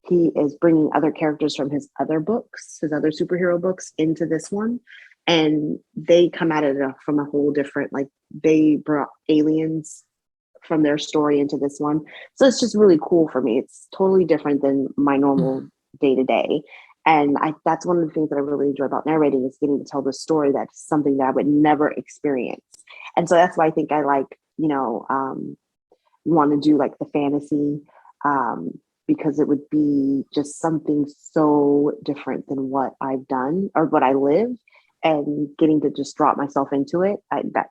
he is bringing other characters from his other books, his other superhero books, into this one. And they come at it from a whole different, like they brought aliens from their story into this one. So it's just really cool for me. It's totally different than my normal day to day. And that's one of the things that I really enjoy about narrating, is getting to tell the story that's something that I would never experience. And so that's why I think I like, want to do like the fantasy, because it would be just something so different than what I've done or what I live, and getting to just drop myself into it.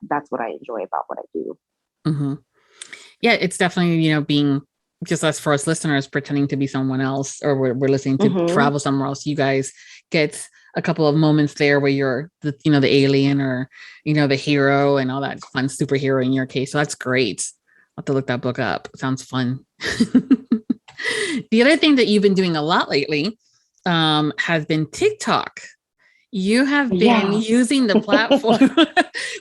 That's what I enjoy about what I do. Mm-hmm. Yeah, it's definitely, being just for us listeners, pretending to be someone else, or we're listening to travel somewhere else. You guys get a couple of moments there where you're the alien, or, the hero, and all that fun superhero in your case. So that's great. I'll have to look that book up. It sounds fun. The other thing that you've been doing a lot lately has been TikTok. You have been using the platform.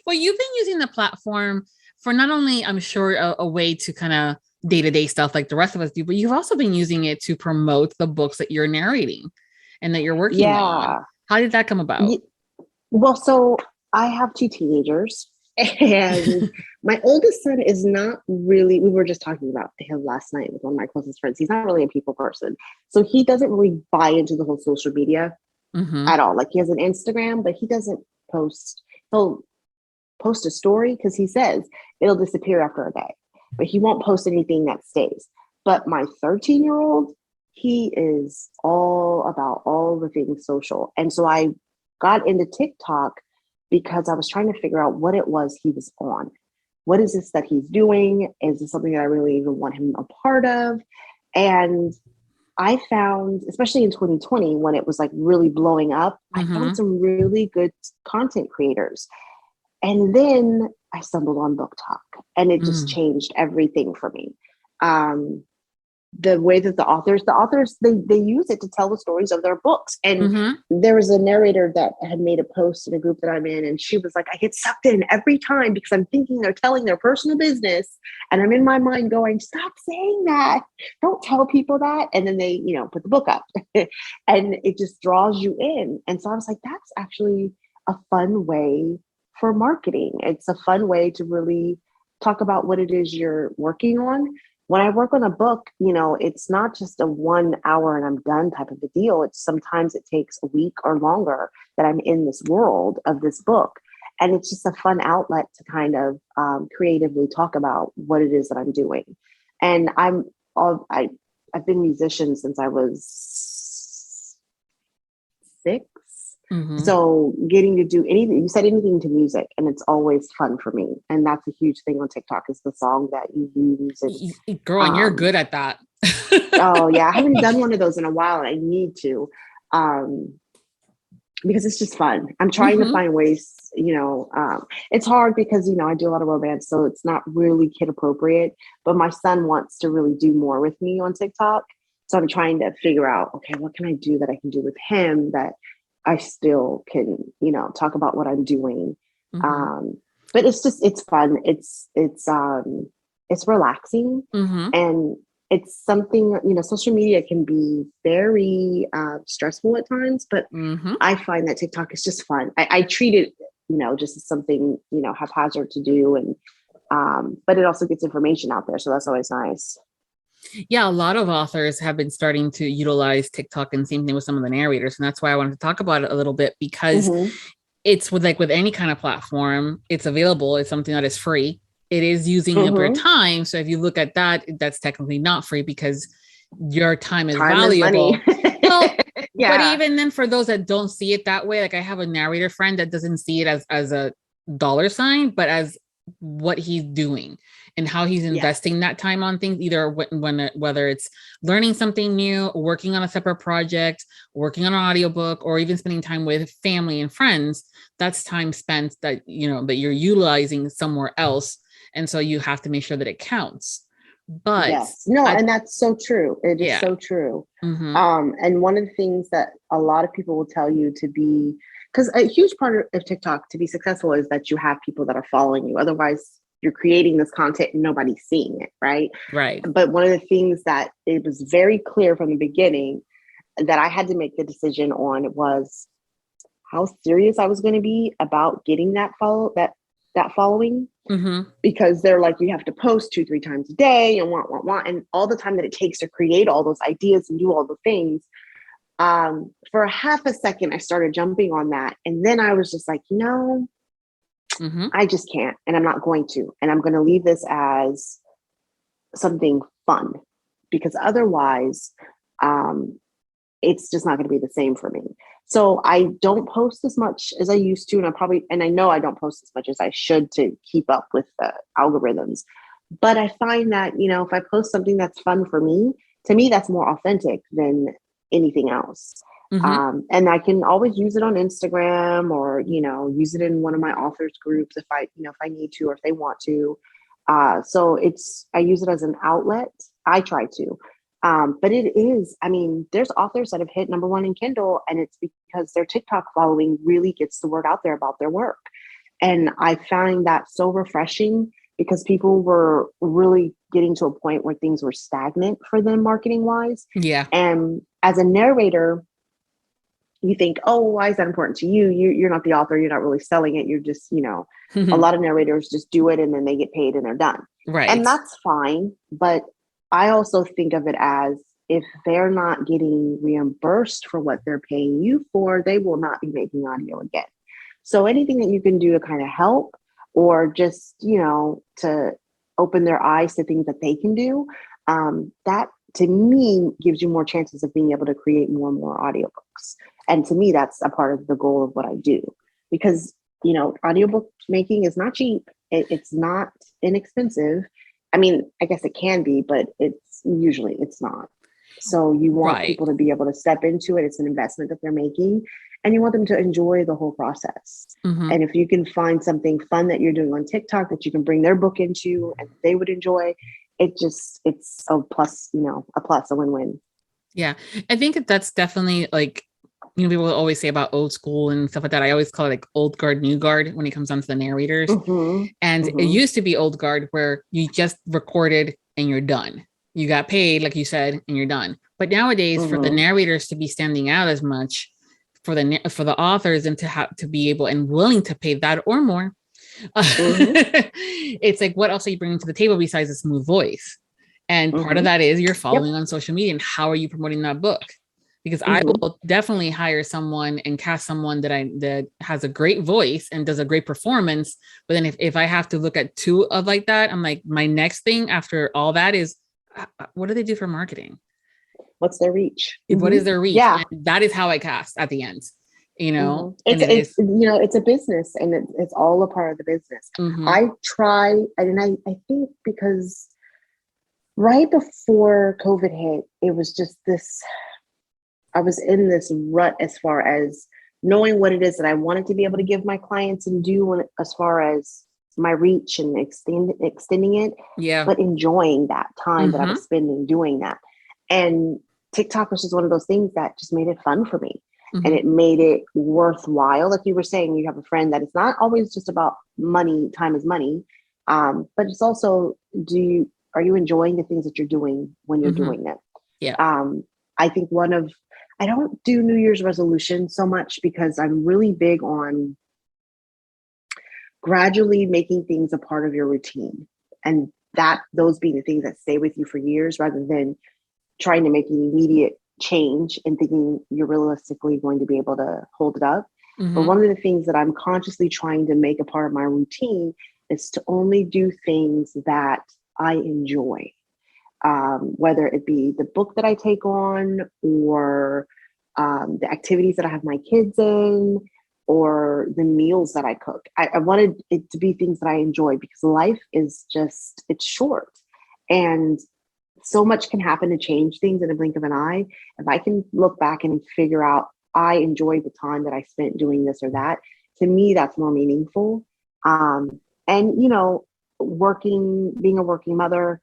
Well, you've been using the platform for not only, I'm sure, a way to kind of day-to-day stuff like the rest of us do, but you've also been using it to promote the books that you're narrating and that you're working on. How did that come about? Well, so I have 2 teenagers, and my oldest son is not really, we were just talking about him last night with one of my closest friends. He's not really a people person. So he doesn't really buy into the whole social media at all. Like, he has an Instagram, but he doesn't post. He'll post a story because he says it'll disappear after a day, but he won't post anything that stays. But my 13-year-old, he is all about all the things social. And so I got into TikTok because I was trying to figure out what it was he was on. What is this that he's doing? Is this something that I really even want him a part of? And I found, especially in 2020, when it was like really blowing up, I found some really good content creators. And then I stumbled on Book Talk, and it just changed everything for me. the way that the authors, they use it to tell the stories of their books. And Mm-hmm. there was a narrator that had made a post in a group that I'm in, and she was like, I get sucked in every time because I'm thinking they're telling their personal business. And I'm in my mind going, stop saying that. Don't tell people that. And then they, put the book up and it just draws you in. And so I was like, that's actually a fun way for marketing. It's a fun way to really talk about what it is you're working on. When I work on a book, it's not just a 1 hour and I'm done type of a deal. It's sometimes it takes a week or longer that I'm in this world of this book. And it's just a fun outlet to kind of creatively talk about what it is that I'm doing. And I've been a musician since I was 6. Mm-hmm. So getting to do anything, you said anything to music, and it's always fun for me. And that's a huge thing on TikTok is the song that you use. And, girl, and you're good at that. Oh yeah. I haven't done one of those in a while and I need to, because it's just fun. I'm trying to find ways, it's hard because, I do a lot of romance, so it's not really kid appropriate, but my son wants to really do more with me on TikTok. So I'm trying to figure out, okay, what can I do that I can do with him that I still can, talk about what I'm doing. Mm-hmm. But it's fun. It's relaxing. Mm-hmm. And it's something, social media can be very stressful at times, but I find that TikTok is just fun. I treat it, just as something, haphazard to do. And, but it also gets information out there. So that's always nice. Yeah, a lot of authors have been starting to utilize TikTok, and same thing with some of the narrators. And that's why I wanted to talk about it a little bit, because it's with any kind of platform, it's available. It's something that is free. It is using up your time. So if you look at that, that's technically not free because your time is valuable. Well, yeah. But even then, for those that don't see it that way, like I have a narrator friend that doesn't see it as a dollar sign, but as what he's doing and how he's investing that time on things, either whether it's learning something new, working on a separate project, working on an audiobook, or even spending time with family and friends. That's time spent that, that you're utilizing somewhere else. And so you have to make sure that it counts. But and that's so true. It is so true. And one of the things that a lot of people will tell you to be, because a huge part of TikTok to be successful is that you have people that are following you. Otherwise, you're creating this content and nobody's seeing it, right? Right. But one of the things that it was very clear from the beginning that I had to make the decision on was how serious I was going to be about getting that following. Because they're like, you have to post 2-3 times a day and want, and all the time that it takes to create all those ideas and do all the things. For a half a second, I started jumping on that. And then I was just like, I just can't, and I'm not going to, and I'm going to leave this as something fun, because otherwise, it's just not going to be the same for me. So I don't post as much as I used to, and I know I don't post as much as I should to keep up with the algorithms. But I find that, if I post something that's fun for me, to me, that's more authentic than anything else. And I can always use it on Instagram or, use it in one of my authors groups if I need to, or if they want to. So I use it as an outlet. I try to. But it is, there's authors that have hit #1 in Kindle, and it's because their TikTok following really gets the word out there about their work. And I find that so refreshing because people were really getting to a point where things were stagnant for them marketing wise. Yeah. And as a narrator, you think, oh, why is that important to you? You're not the author. You're not really selling it. You're just, a lot of narrators just do it and then they get paid and they're done. Right. And that's fine. But I also think of it as if they're not getting reimbursed for what they're paying you for, they will not be making audio again. So anything that you can do to kind of help or just, to open their eyes to things that they can do, that to me gives you more chances of being able to create more and more audiobooks. And to me, that's a part of the goal of what I do, because, audiobook making is not cheap. It's not inexpensive. I guess it can be, but it's not. So you want people to be able to step into it. It's an investment that they're making, and you want them to enjoy the whole process. And if you can find something fun that you're doing on TikTok that you can bring their book into and they would enjoy, it's a plus, a win-win. Yeah. I think that's definitely like, people will always say about old school and stuff like that. I always call it like old guard, new guard when it comes down to the narrators. And it used to be old guard where you just recorded and you're done. You got paid, like you said, and you're done. But nowadays, for the narrators to be standing out as much, for the authors, and to have to be able and willing to pay that or more, it's like, what else are you bringing to the table besides a smooth voice? And part of that is you're following on social media, and how are you promoting that book? Because I will definitely hire someone and cast someone that has a great voice and does a great performance. But then if I have to look at two of like that, I'm like, my next thing after all that is, what do they do for marketing? What's their reach? What is their reach? Yeah. And that is how I cast at the end. It's it's a business, and it's all a part of the business. I try, and I think because right before COVID hit, it was just this, I was in this rut as far as knowing what it is that I wanted to be able to give my clients and do as far as my reach and extending it, but enjoying that time that I was spending doing that. And TikTok was just one of those things that just made it fun for me. And it made it worthwhile. Like you were saying, you have a friend that it's not always just about money, time is money. But it's also, are you enjoying the things that you're doing when you're doing them? Yeah. I think I don't do New Year's resolutions so much because I'm really big on gradually making things a part of your routine, and those being the things that stay with you for years, rather than trying to make an immediate change and thinking you're realistically going to be able to hold it up. But one of the things that I'm consciously trying to make a part of my routine is to only do things that I enjoy. Whether it be the book that I take on, or the activities that I have my kids in, or the meals that I cook. I wanted it to be things that I enjoy, because life is it's short. And so much can happen to change things in a blink of an eye. If I can look back and figure out, I enjoyed the time that I spent doing this or that, to me, that's more meaningful. And, being a working mother,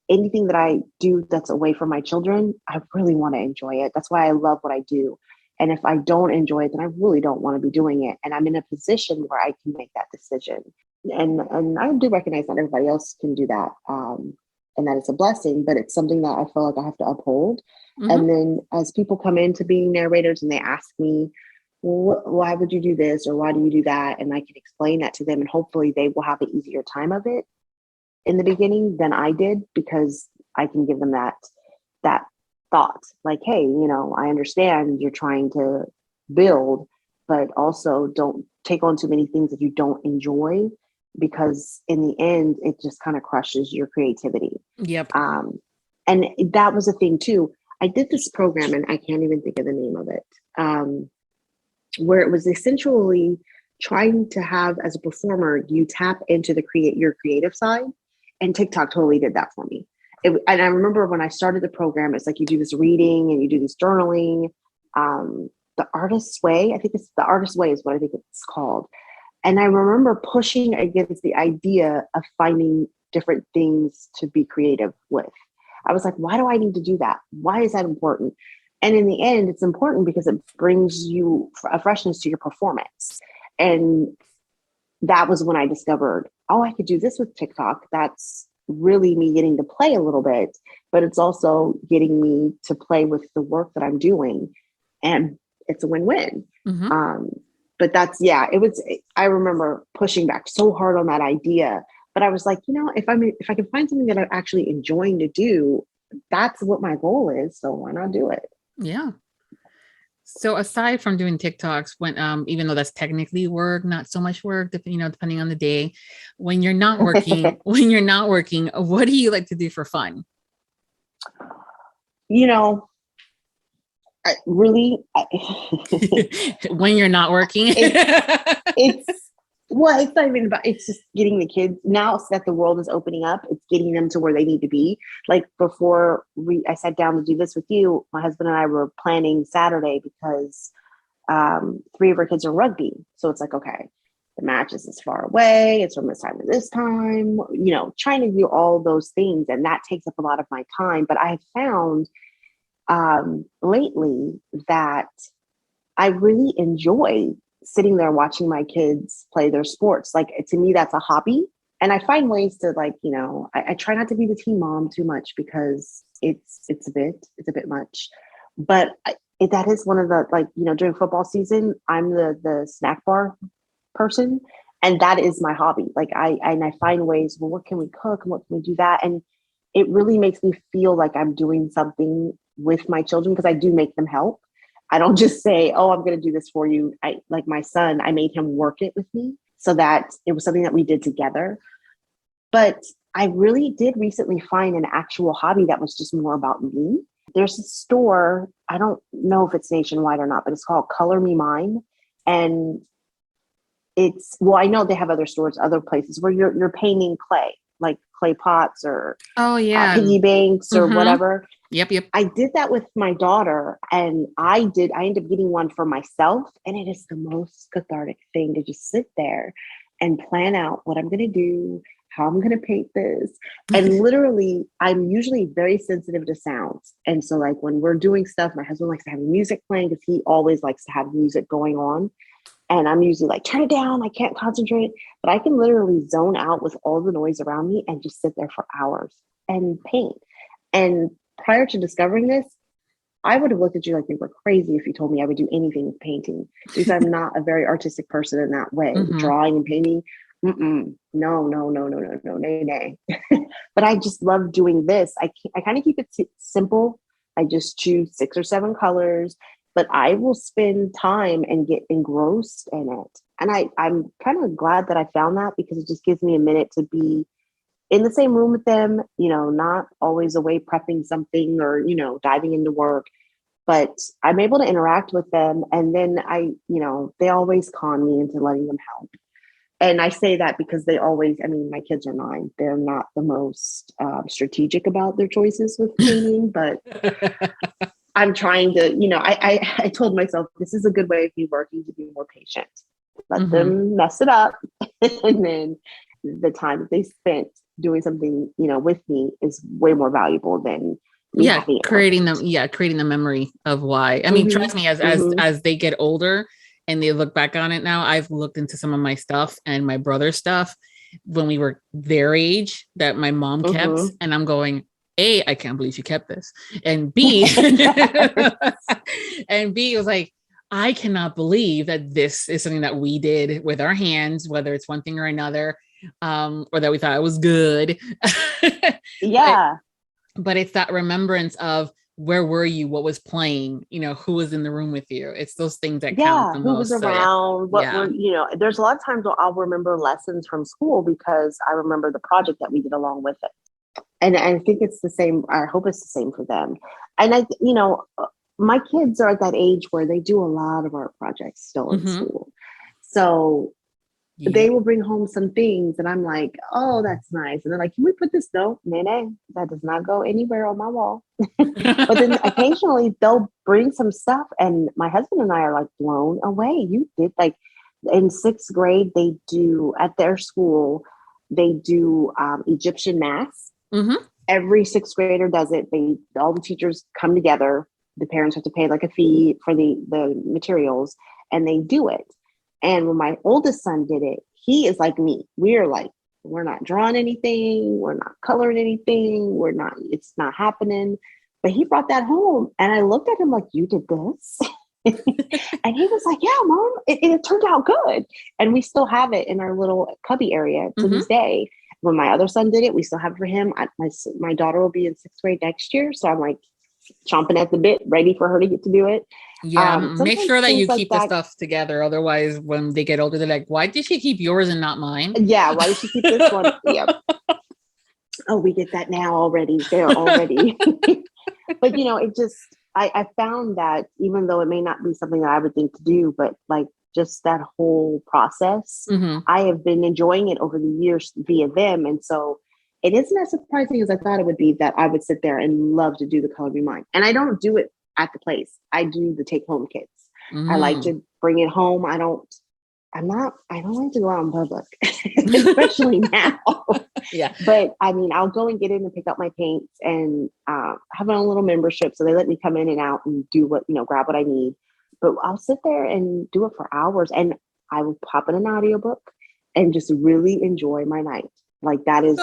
anything that I do that's away from my children, I really want to enjoy it. That's why I love what I do. And if I don't enjoy it, then I really don't want to be doing it. And I'm in a position where I can make that decision. And I do recognize not everybody else can do that. And that it's a blessing, but it's something that I feel like I have to uphold. And then as people come into being narrators and they ask me, well, why would you do this? Or why do you do that? And I can explain that to them, and hopefully they will have an easier time of it in the beginning than I did, because I can give them that thought, like, hey, I understand you're trying to build, but also don't take on too many things that you don't enjoy, because in the end, it just kind of crushes your creativity. Yep. And that was a thing too. I did this program, and I can't even think of the name of it, where it was essentially trying to have, as a performer, you tap into your creative side. And TikTok totally did that for me. And I remember when I started the program, it's like you do this reading and you do this journaling. The Artist's Way, I think it's The Artist's Way is what I think it's called. And I remember pushing against the idea of finding different things to be creative with. I was like, why do I need to do that? Why is that important? And in the end, it's important because it brings you a freshness to your performance. And that was when I discovered, I could do this with TikTok. That's really me getting to play a little bit, but it's also getting me to play with the work that I'm doing. And it's a win-win. But I remember pushing back so hard on that idea, but I was like, if I can find something that I'm actually enjoying to do, that's what my goal is. So why not do it? Yeah. So aside from doing TikToks, when even though that's technically work, not so much work, depending on the day, when you're not working, what do you like to do for fun? When you're not working, it's not even about, it's just getting the kids, now that the world is opening up, it's getting them to where they need to be. Like before I sat down to do this with you, my husband and I were planning Saturday, because 3 of our kids are rugby. So it's like, okay, the mattress is far away. It's from this time to this time, trying to do all those things. And that takes up a lot of my time. But I have found lately that I really enjoy sitting there watching my kids play their sports. Like, to me, that's a hobby. And I find ways to I try not to be the teen mom too much because it's a bit much. But that is one of the, during football season, I'm the snack bar person. And that is my hobby. Like I find ways, well, what can we cook and what can we do that? And it really makes me feel like I'm doing something with my children because I do make them help. I don't just say, oh, I'm going to do this for you. Like my son, I made him work it with me so that it was something that we did together. But I really did recently find an actual hobby that was just more about me. There's a store, I don't know if it's nationwide or not, but it's called Color Me Mine. And I know they have other stores, other places where you're painting clay, like clay pots or piggy banks or whatever. Yep. I did that with my daughter, and I ended up getting one for myself. And it is the most cathartic thing to just sit there and plan out what I'm going to do, how I'm going to paint this. And literally, I'm usually very sensitive to sounds. And so like when we're doing stuff, my husband likes to have music playing because he always likes to have music going on. And I'm usually like, turn it down. I can't concentrate, but I can literally zone out with all the noise around me and just sit there for hours and paint. And prior to discovering this, I would have looked at you like you were crazy if you told me I would do anything with painting, because I'm not a very artistic person in that way. Drawing and painting. No, nay. But I just love doing this. I kind of keep it simple. I just choose 6 or 7 colors, but I will spend time and get engrossed in it. And I'm kind of glad that I found that, because it just gives me a minute to be in the same room with them, not always away prepping something or, diving into work, but I'm able to interact with them. And then they always con me into letting them help. And I say that because my kids are 9. They're not the most strategic about their choices with painting, but I'm trying to, I told myself, this is a good way of me working to be more patient. Let them mess it up. And then the time that they spent doing something, with me is way more valuable than creating the memory of why. I mean, trust me, as they get older and they look back on it now, I've looked into some of my stuff and my brother's stuff when we were their age that my mom kept, and I'm going, A, I can't believe she kept this, and B, it was like, I cannot believe that this is something that we did with our hands, whether it's one thing or another, or that we thought it was good. But it's that remembrance of where were you, what was playing, who was in the room with you. It's those things that count the most. Who was around, there's a lot of times where I'll remember lessons from school because I remember the project that we did along with it. And I think it's the same. I hope it's the same for them. And my kids are at that age where they do a lot of art projects still in school. So they will bring home some things and I'm like, oh, that's nice. And they're like, can we put this? No, that does not go anywhere on my wall. But then occasionally they'll bring some stuff and my husband and I are like blown away. You did, like, in 6th grade, they do at their school, they do Egyptian masks. Every 6th grader does it. All the teachers come together. The parents have to pay like a fee for the materials and they do it. And when my oldest son did it, he is like me. We're not drawing anything. We're not coloring anything. It's not happening. But he brought that home. And I looked at him like, you did this? And he was like, yeah, Mom, it turned out good. And we still have it in our little cubby area to this day. When my other son did it, we still have it for him. My daughter will be in 6th grade next year. So I'm like chomping at the bit, ready for her to get to do it. Make sure that you keep the stuff together. Otherwise, when they get older, they're like, why did she keep yours and not mine? Yeah, why did she keep this one? Yeah. Oh, we get that now already. They're already. But, it just, I found that even though it may not be something that I would think to do, but like just that whole process, I have been enjoying it over the years via them. And so it isn't as surprising as I thought it would be that I would sit there and love to do the Color Me Mine. And I don't do it at the place. I do the take home kits. I like to bring it home. I I don't like to go out in public, especially now. Yeah. But I mean, I'll go and get in and pick up my paints and have my own little membership. So they let me come in and out and do grab what I need. But I'll sit there and do it for hours. And I will pop in an audiobook and just really enjoy my night. Like that is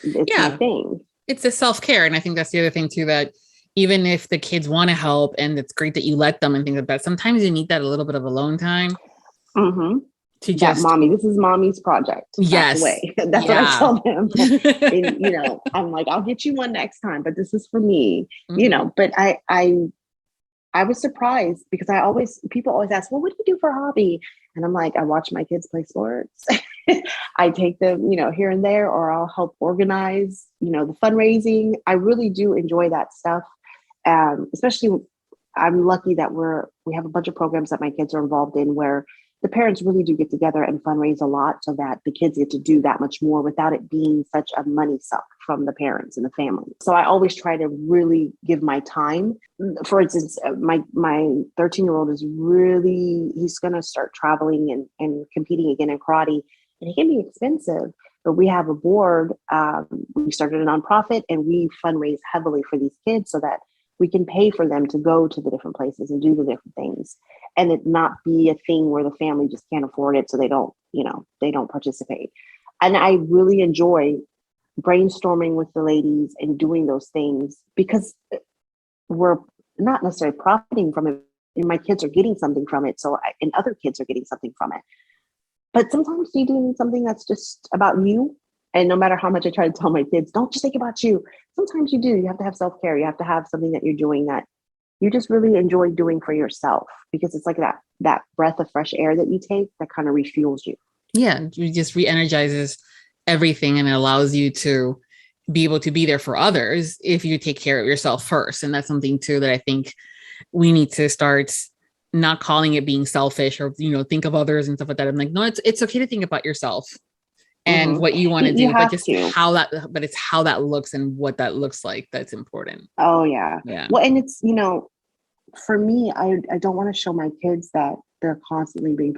it's my thing. It's a self-care. And I think that's the other thing too, that even if the kids want to help and it's great that you let them and things like that, sometimes you need that a little bit of alone time. Mm-hmm. To just this is mommy's project. Yes. That's what I tell them. And, I'm like, I'll get you one next time, but this is for me, but I was surprised because people always ask, well, what do you do for a hobby? And I'm like, I watch my kids play sports. I take them, here and there, or I'll help organize, the fundraising. I really do enjoy that stuff. Especially I'm lucky that we have a bunch of programs that my kids are involved in where the parents really do get together and fundraise a lot so that the kids get to do that much more without it being such a money suck from the parents and the family. So I always try to really give my time. For instance, my 13-year-old he's going to start traveling and competing again in karate, and it can be expensive. But we have a board. We started a nonprofit and we fundraise heavily for these kids so that we can pay for them to go to the different places and do the different things, and it not be a thing where the family just can't afford it. So they don't participate. And I really enjoy brainstorming with the ladies and doing those things because we're not necessarily profiting from it. And my kids are getting something from it. And other kids are getting something from it. But sometimes you do something that's just about you. And no matter how much I try to tell my kids, don't just think about you. Sometimes you do. You have to have self-care. You have to have something that you're doing that you just really enjoy doing for yourself, because it's like that breath of fresh air that you take that kind of refuels you. Yeah, it just re-energizes everything, and it allows you to be able to be there for others if you take care of yourself first. And that's something too that I think we need to start not calling it being selfish or, think of others and stuff like that. I'm like, no, it's okay to think about yourself and what you want to do, but just it's how that looks and what that looks like. That's important. Oh yeah. Yeah. Well, and it's, for me, I don't want to show my kids that they're constantly being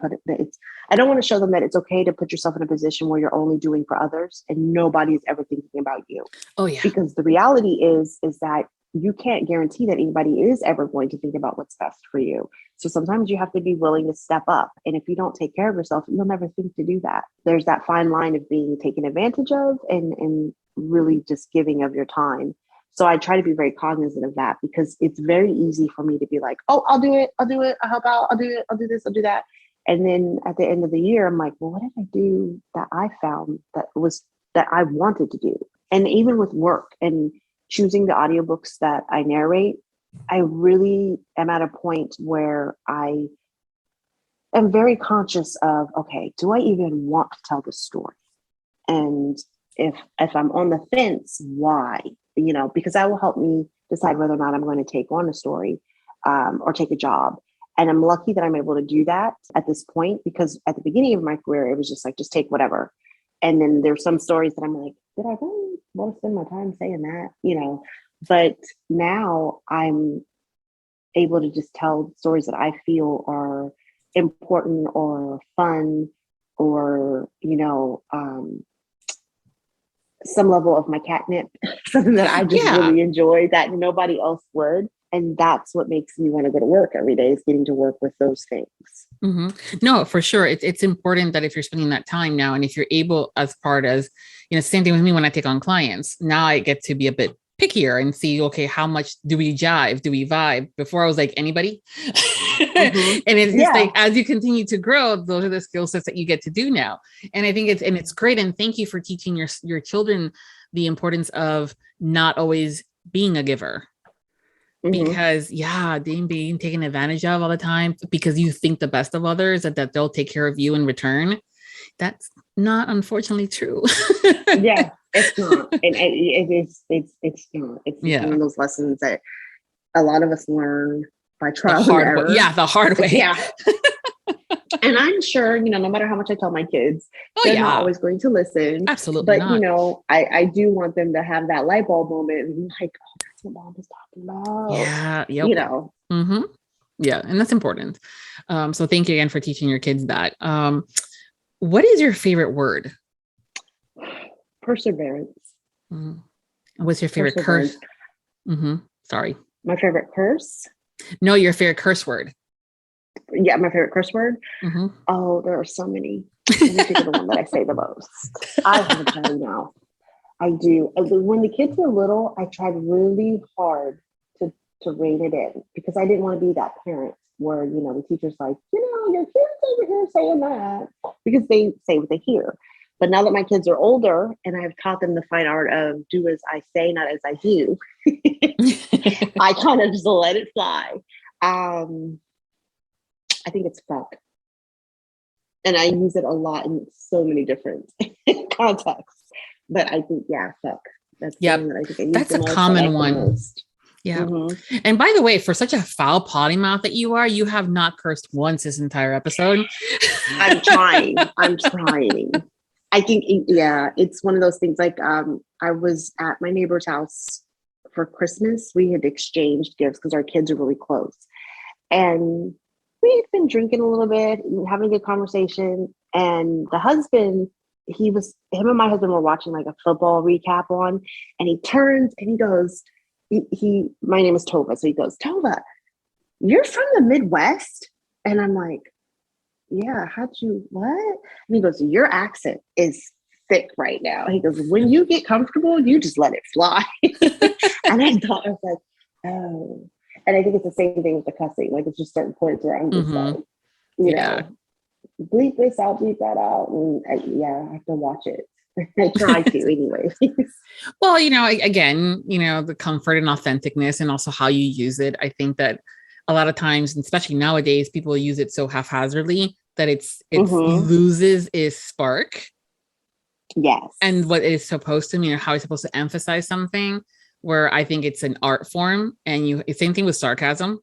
I don't want to show them that it's okay to put yourself in a position where you're only doing for others and nobody's ever thinking about you. Oh yeah. Because the reality is that you can't guarantee that anybody is ever going to think about what's best for you. So sometimes you have to be willing to step up. And if you don't take care of yourself, you'll never think to do that. There's that fine line of being taken advantage of and really just giving of your time. So I try to be very cognizant of that, because it's very easy for me to be like, oh, I'll do it. I'll help out. I'll do it. I'll do this. I'll do that. And then at the end of the year, I'm like, well, what did I do that I found that I wanted to do? And even with work and choosing the audiobooks that I narrate, I really am at a point where I am very conscious of, okay, do I even want to tell this story? And if I'm on the fence, why? Because that will help me decide whether or not I'm going to take on a story or take a job. And I'm lucky that I'm able to do that at this point, because at the beginning of my career, it was just like, just take whatever. And then there's some stories that I'm like, did I really want to spend my time saying that? But now I'm able to just tell stories that I feel are important or fun or, some level of my catnip, something that I just really enjoy that nobody else would. And that's what makes me want to go to work every day, is getting to work with those things. Mm-hmm. No, for sure. It's important that if you're spending that time now, and if you're able, same thing with me when I take on clients, now I get to be a bit pickier and see, okay, how much do we jive? Do we vibe? Before I was like, anybody? Mm-hmm. And it's just like, as you continue to grow, those are the skill sets that you get to do now. And I think it's great. And thank you for teaching your children the importance of not always being a giver. Mm-hmm. Because being taken advantage of all the time because you think the best of others, that they'll take care of you in return. That's not, unfortunately, true. Yeah, it's not. And it's not. It's one of those lessons that a lot of us learn by trial and error. The hard way. Yeah. And I'm sure, no matter how much I tell my kids, they're not always going to listen. Absolutely but, not. I do want them to have that light bulb moment and like, oh, that's what mom was talking about. Yeah. Yep. Mm-hmm. Yeah. And that's important. So thank you again for teaching your kids that. What is your favorite word? Perseverance. Mm-hmm. What's your favorite curse? Mm-hmm. Sorry. My favorite curse? No, your favorite curse word. Yeah, my favorite curse word? Mm-hmm. Oh, there are so many. Let me think of the one that I say the most. I have a child now. I do. When the kids were little, I tried really hard to rein it in because I didn't want to be that parent where, the teacher's like, your kids over here saying that because they say what they hear. But now that my kids are older and I have taught them the fine art of do as I say, not as I do, I kind of just let it fly. I think it's fuck. And I use it a lot in so many different contexts. But I think, fuck. That's that's a common one. Yeah. Mm-hmm. And by the way, for such a foul potty mouth that you are, you have not cursed once this entire episode. I'm trying. I think, it's one of those things like I was at my neighbor's house for Christmas. We had exchanged gifts because our kids are really close. And we had been drinking a little bit and having a good conversation. And the husband, him and my husband were watching like a football recap on, and he turns and he goes, my name is Tova. So he goes, Tova, you're from the Midwest? And I'm like, yeah, what? And he goes, your accent is thick right now. He goes, when you get comfortable, you just let it fly. And I was like, oh. And I think it's the same thing with the cussing. Like it's just certain points where I'm just like, bleep this out, bleep that out. And I have to watch it. I try to anyway. Well, again, the comfort and authenticness and also how you use it. I think that a lot of times, and especially nowadays, people use it so haphazardly that it loses its spark. Yes. And what it's supposed to, how it's supposed to emphasize something, where I think it's an art form. And same thing with sarcasm.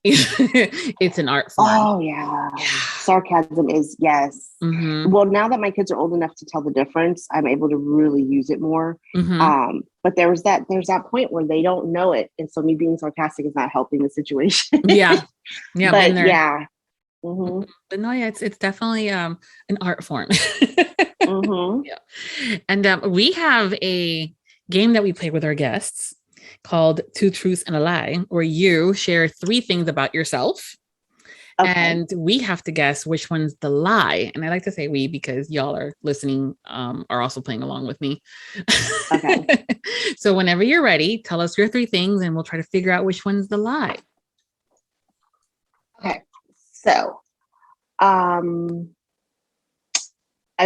It's an art form. Oh yeah. Sarcasm is, yes. Mm-hmm. Well, now that my kids are old enough to tell the difference, I'm able to really use it more. Mm-hmm. But there's that point where they don't know it, and so me being sarcastic is not helping the situation. Yeah. But yeah. Mm-hmm. But no, it's definitely an art form. Mm-hmm. Yeah. And we have a game that we play with our guests called Two Truths and a Lie, where you share 3 things about yourself. Okay. And we have to guess which one's the lie. And I like to say we because y'all are listening, are also playing along with me. Okay. So whenever you're ready, tell us your 3 things and we'll try to figure out which one's the lie. Okay. So I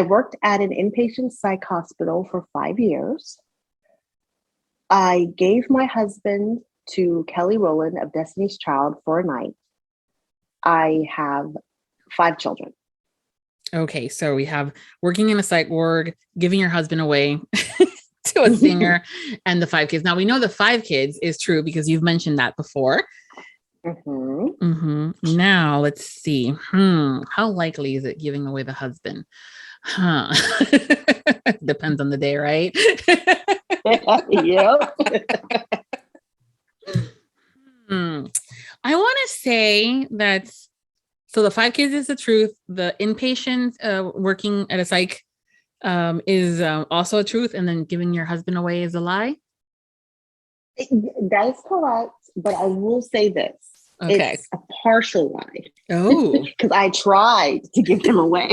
worked at an inpatient psych hospital for 5 years. I gave my husband to Kelly Rowland of Destiny's Child for a night. I have 5 children. Okay, so we have working in a psych ward, giving your husband away to a singer, and the 5 kids. Now we know the 5 kids is true because you've mentioned that before. Mm-hmm. Mm-hmm. Now let's see. How likely is it giving away the husband? Depends on the day, right? Yep. I want to say that, so the 5 kids is the truth. The inpatient working at a psych is also a truth. And then giving your husband away is a lie. That is correct. But I will say this. Okay. It's a partial lie. Oh. Because I tried to give him away.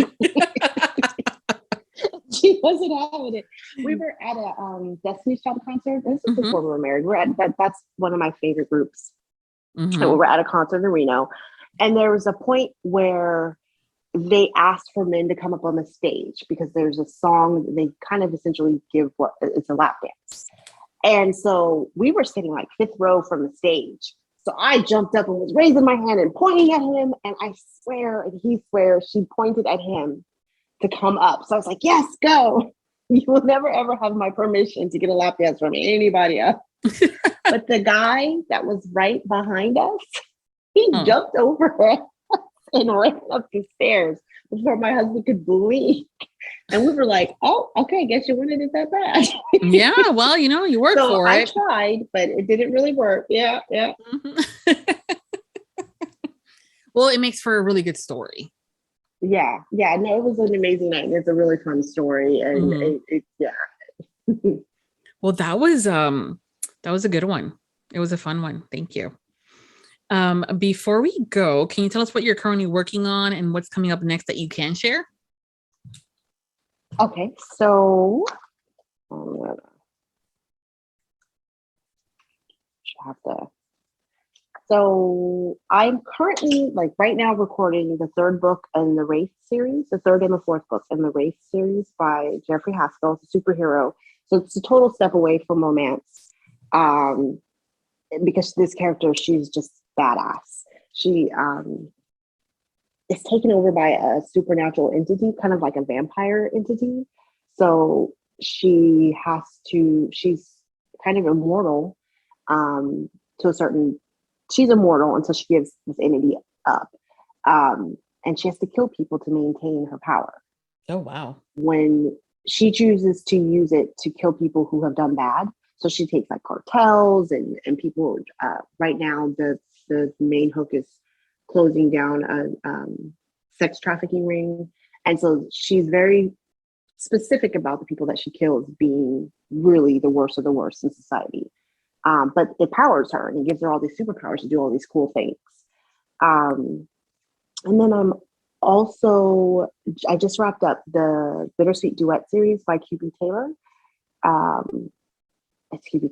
She wasn't having it. We were at a Destiny's Child concert. This is before we were married. That's one of my favorite groups. Mm-hmm. And we were at a concert in Reno. And there was a point where they asked for men to come up on the stage because there's a song that they kind of essentially give it's a lap dance. And so we were sitting like 5th row from the stage. So I jumped up and was raising my hand and pointing at him. And I swear, and he swears, she pointed at him to come up. So I was like, yes, go. You will never, ever have my permission to get a lap dance from anybody else. But the guy that was right behind us, he jumped over and ran up the stairs before my husband could blink. And we were like, oh, okay, I guess you wanted it that bad. Yeah, well, you worked for it. I tried, but it didn't really work. Yeah. Mm-hmm. Well, it makes for a really good story. Yeah. No, it was an amazing night. It's a really fun story, and yeah. Well, that was a good one. It was a fun one. Thank you. Before we go, can you tell us what you're currently working on and what's coming up next that you can share? Okay, so I'm currently, like right now, recording the third book in the Race series, the third and the fourth book in the Race series by Jeffrey Haskell. It's a superhero, so it's a total step away from romance, because this character, she's just badass. She is taken over by a supernatural entity, kind of like a vampire entity. So she's kind of immortal, to a certain, she's immortal until she gives this entity up. And she has to kill people to maintain her power. Oh, wow. When she chooses to use it to kill people who have done bad. So she takes like cartels and people. Right now, the main hook is closing down a sex trafficking ring. And so she's very specific about the people that she kills being really the worst of the worst in society. But it powers her and it gives her all these superpowers to do all these cool things. And then I just wrapped up the Bittersweet Duet series by QB Taylor. It's QB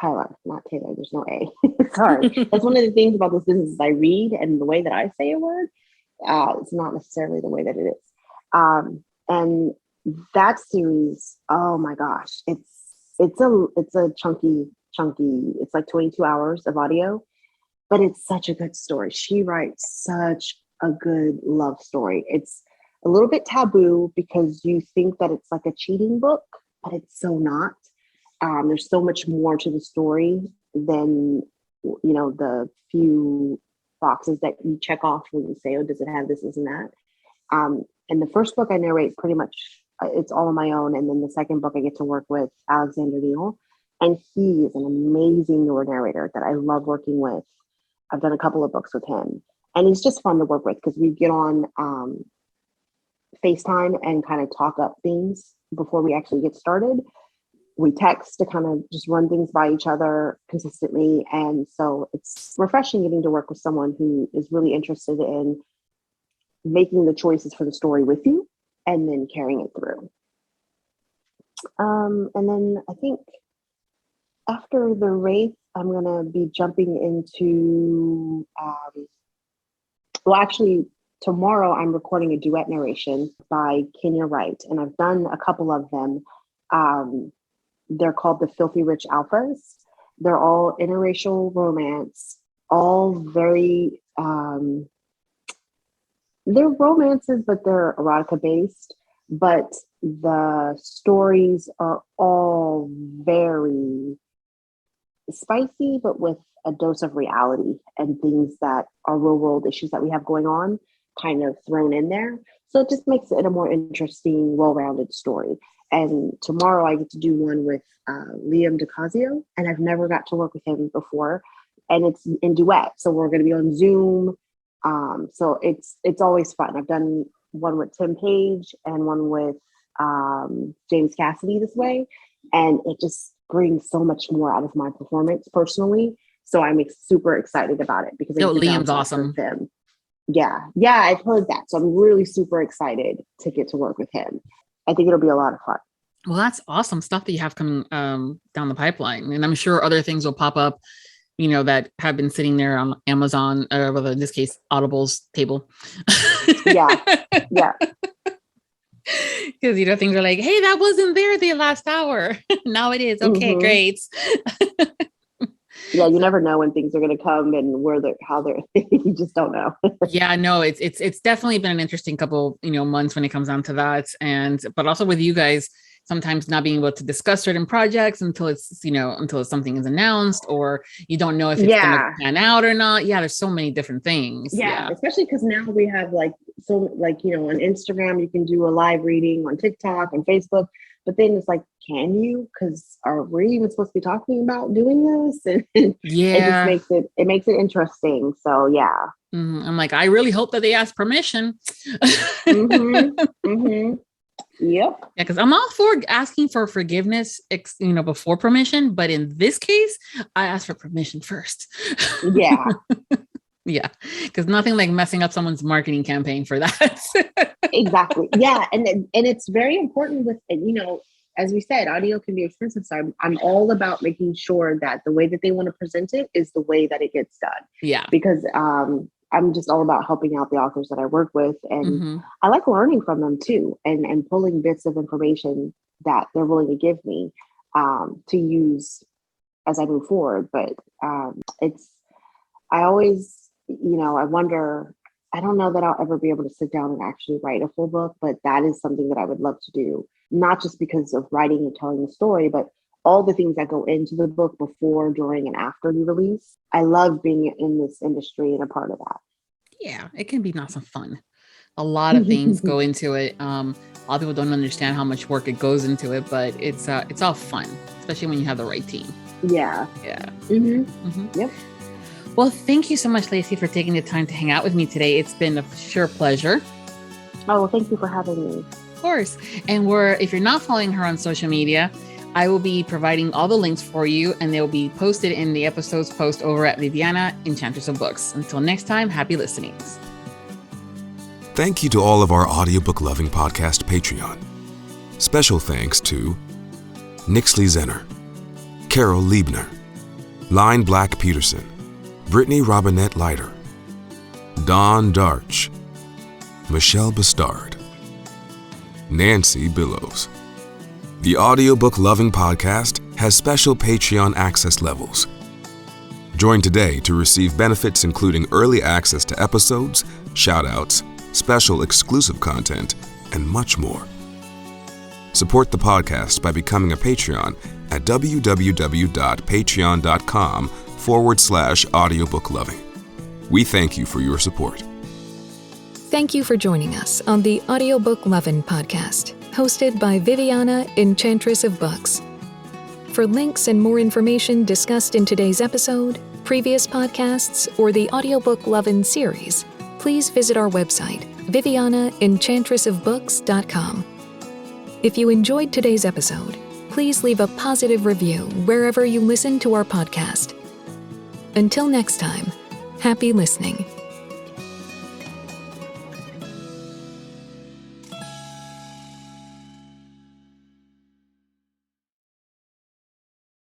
Tyler, not Taylor. There's no A. Sorry. That's one of the things about this business is I read, and the way that I say a word, it's not necessarily the way that it is. And that series, oh my gosh, it's a chunky, it's like 22 hours of audio, but it's such a good story. She writes such a good love story. It's a little bit taboo because you think that it's like a cheating book, but it's so not. There's so much more to the story than, the few boxes that you check off when you say, oh, does it have this and that? And the first book I narrate pretty much, it's all on my own. And then the second book I get to work with Alexander Neal, and he is an amazing narrator that I love working with. I've done a couple of books with him, and he's just fun to work with because we get on FaceTime and kind of talk up things before we actually get started. We text to kind of just run things by each other consistently. And so it's refreshing getting to work with someone who is really interested in making the choices for the story with you and then carrying it through. And then I think after the Wraith, I'm going to be jumping into, tomorrow I'm recording a duet narration by Kenya Wright, and I've done a couple of them. They're called the Filthy Rich Alphas. They're all interracial romance, all very, they're romances, but they're erotica based, but the stories are all very spicy, but with a dose of reality and things that are real world issues that we have going on kind of thrown in there. So it just makes it a more interesting, well-rounded story. And tomorrow I get to do one with Liam DeCasio, and I've never got to work with him before. And it's in duet. So we're going to be on Zoom. So it's always fun. I've done one with Tim Page and one with James Cassidy this way. And it just brings so much more out of my performance personally. So I'm super excited about it because Liam's awesome. Him. Yeah, I've heard that. So I'm really super excited to get to work with him. I think it'll be a lot of fun. Well, that's awesome stuff that you have coming down the pipeline. And I'm sure other things will pop up, that have been sitting there on Amazon, or in this case, Audible's table. Yeah. Because, things are like, hey, that wasn't there the last hour. Now it is. Okay, great. Yeah, you never know when things are going to come and how they're, you just don't know. Yeah, no, it's definitely been an interesting couple, months when it comes down to that. But also with you guys, sometimes not being able to discuss certain projects until something is announced, or you don't know if it's going to pan out or not. Yeah, there's so many different things. Yeah. Especially because now we have on Instagram, you can do a live reading, on TikTok, on Facebook. But then it's like, can you? Because are we even supposed to be talking about doing this? And Yeah. it just makes it interesting. So yeah. I'm like, I really hope that they ask permission. Yep. Yeah, because I'm all for asking for forgiveness, before permission. But in this case, I asked for permission first. Yeah. Yeah, because nothing like messing up someone's marketing campaign for that. Exactly. Yeah. And it's very important with, as we said, audio can be expensive. So I'm all about making sure that the way that they want to present it is the way that it gets done. Yeah. Because I'm just all about helping out the authors that I work with. And I like learning from them too, and pulling bits of information that they're willing to give me to use as I move forward. But I always, I wonder, I don't know that I'll ever be able to sit down and actually write a full book, but that is something that I would love to do, not just because of writing and telling the story, but all the things that go into the book before, during, and after you release. I love being in this industry and a part of that. Yeah, it can be not some fun. A lot of things go into it. A lot of people don't understand how much work it goes into it, but it's all fun, especially when you have the right team. Yeah. Yeah. Yep. Well, thank you so much, Lacy, for taking the time to hang out with me today. It's been a sure pleasure. Oh, well, thank you for having me. Of course. And if you're not following her on social media, I will be providing all the links for you, and they'll be posted in the episode's post over at Viviana, Enchantress of Books. Until next time, happy listenings. Thank you to all of our Audiobook Lovin Podcast Patreon. Special thanks to Nixley Zenner, Carol Liebner, Line Black Peterson, Brittany Robinette Leiter, Dawn Darch, Michelle Bastard, Nancy Billows. The Audiobook Lovin Podcast has special Patreon access levels. Join today to receive benefits including early access to episodes, shout-outs, special exclusive content, and much more. Support the podcast by becoming a Patreon at www.patreon.com/Audiobook Lovin. We thank you for your support. Thank you for joining us on the Audiobook Lovin Podcast, hosted by Viviana, Enchantress of Books. For links and more information discussed in today's episode, previous podcasts, or the Audiobook Lovin Series, please visit our website, vivianaenchantressofbooks.com. If you enjoyed today's episode, please leave a positive review wherever you listen to our podcast. Until next time, happy listening.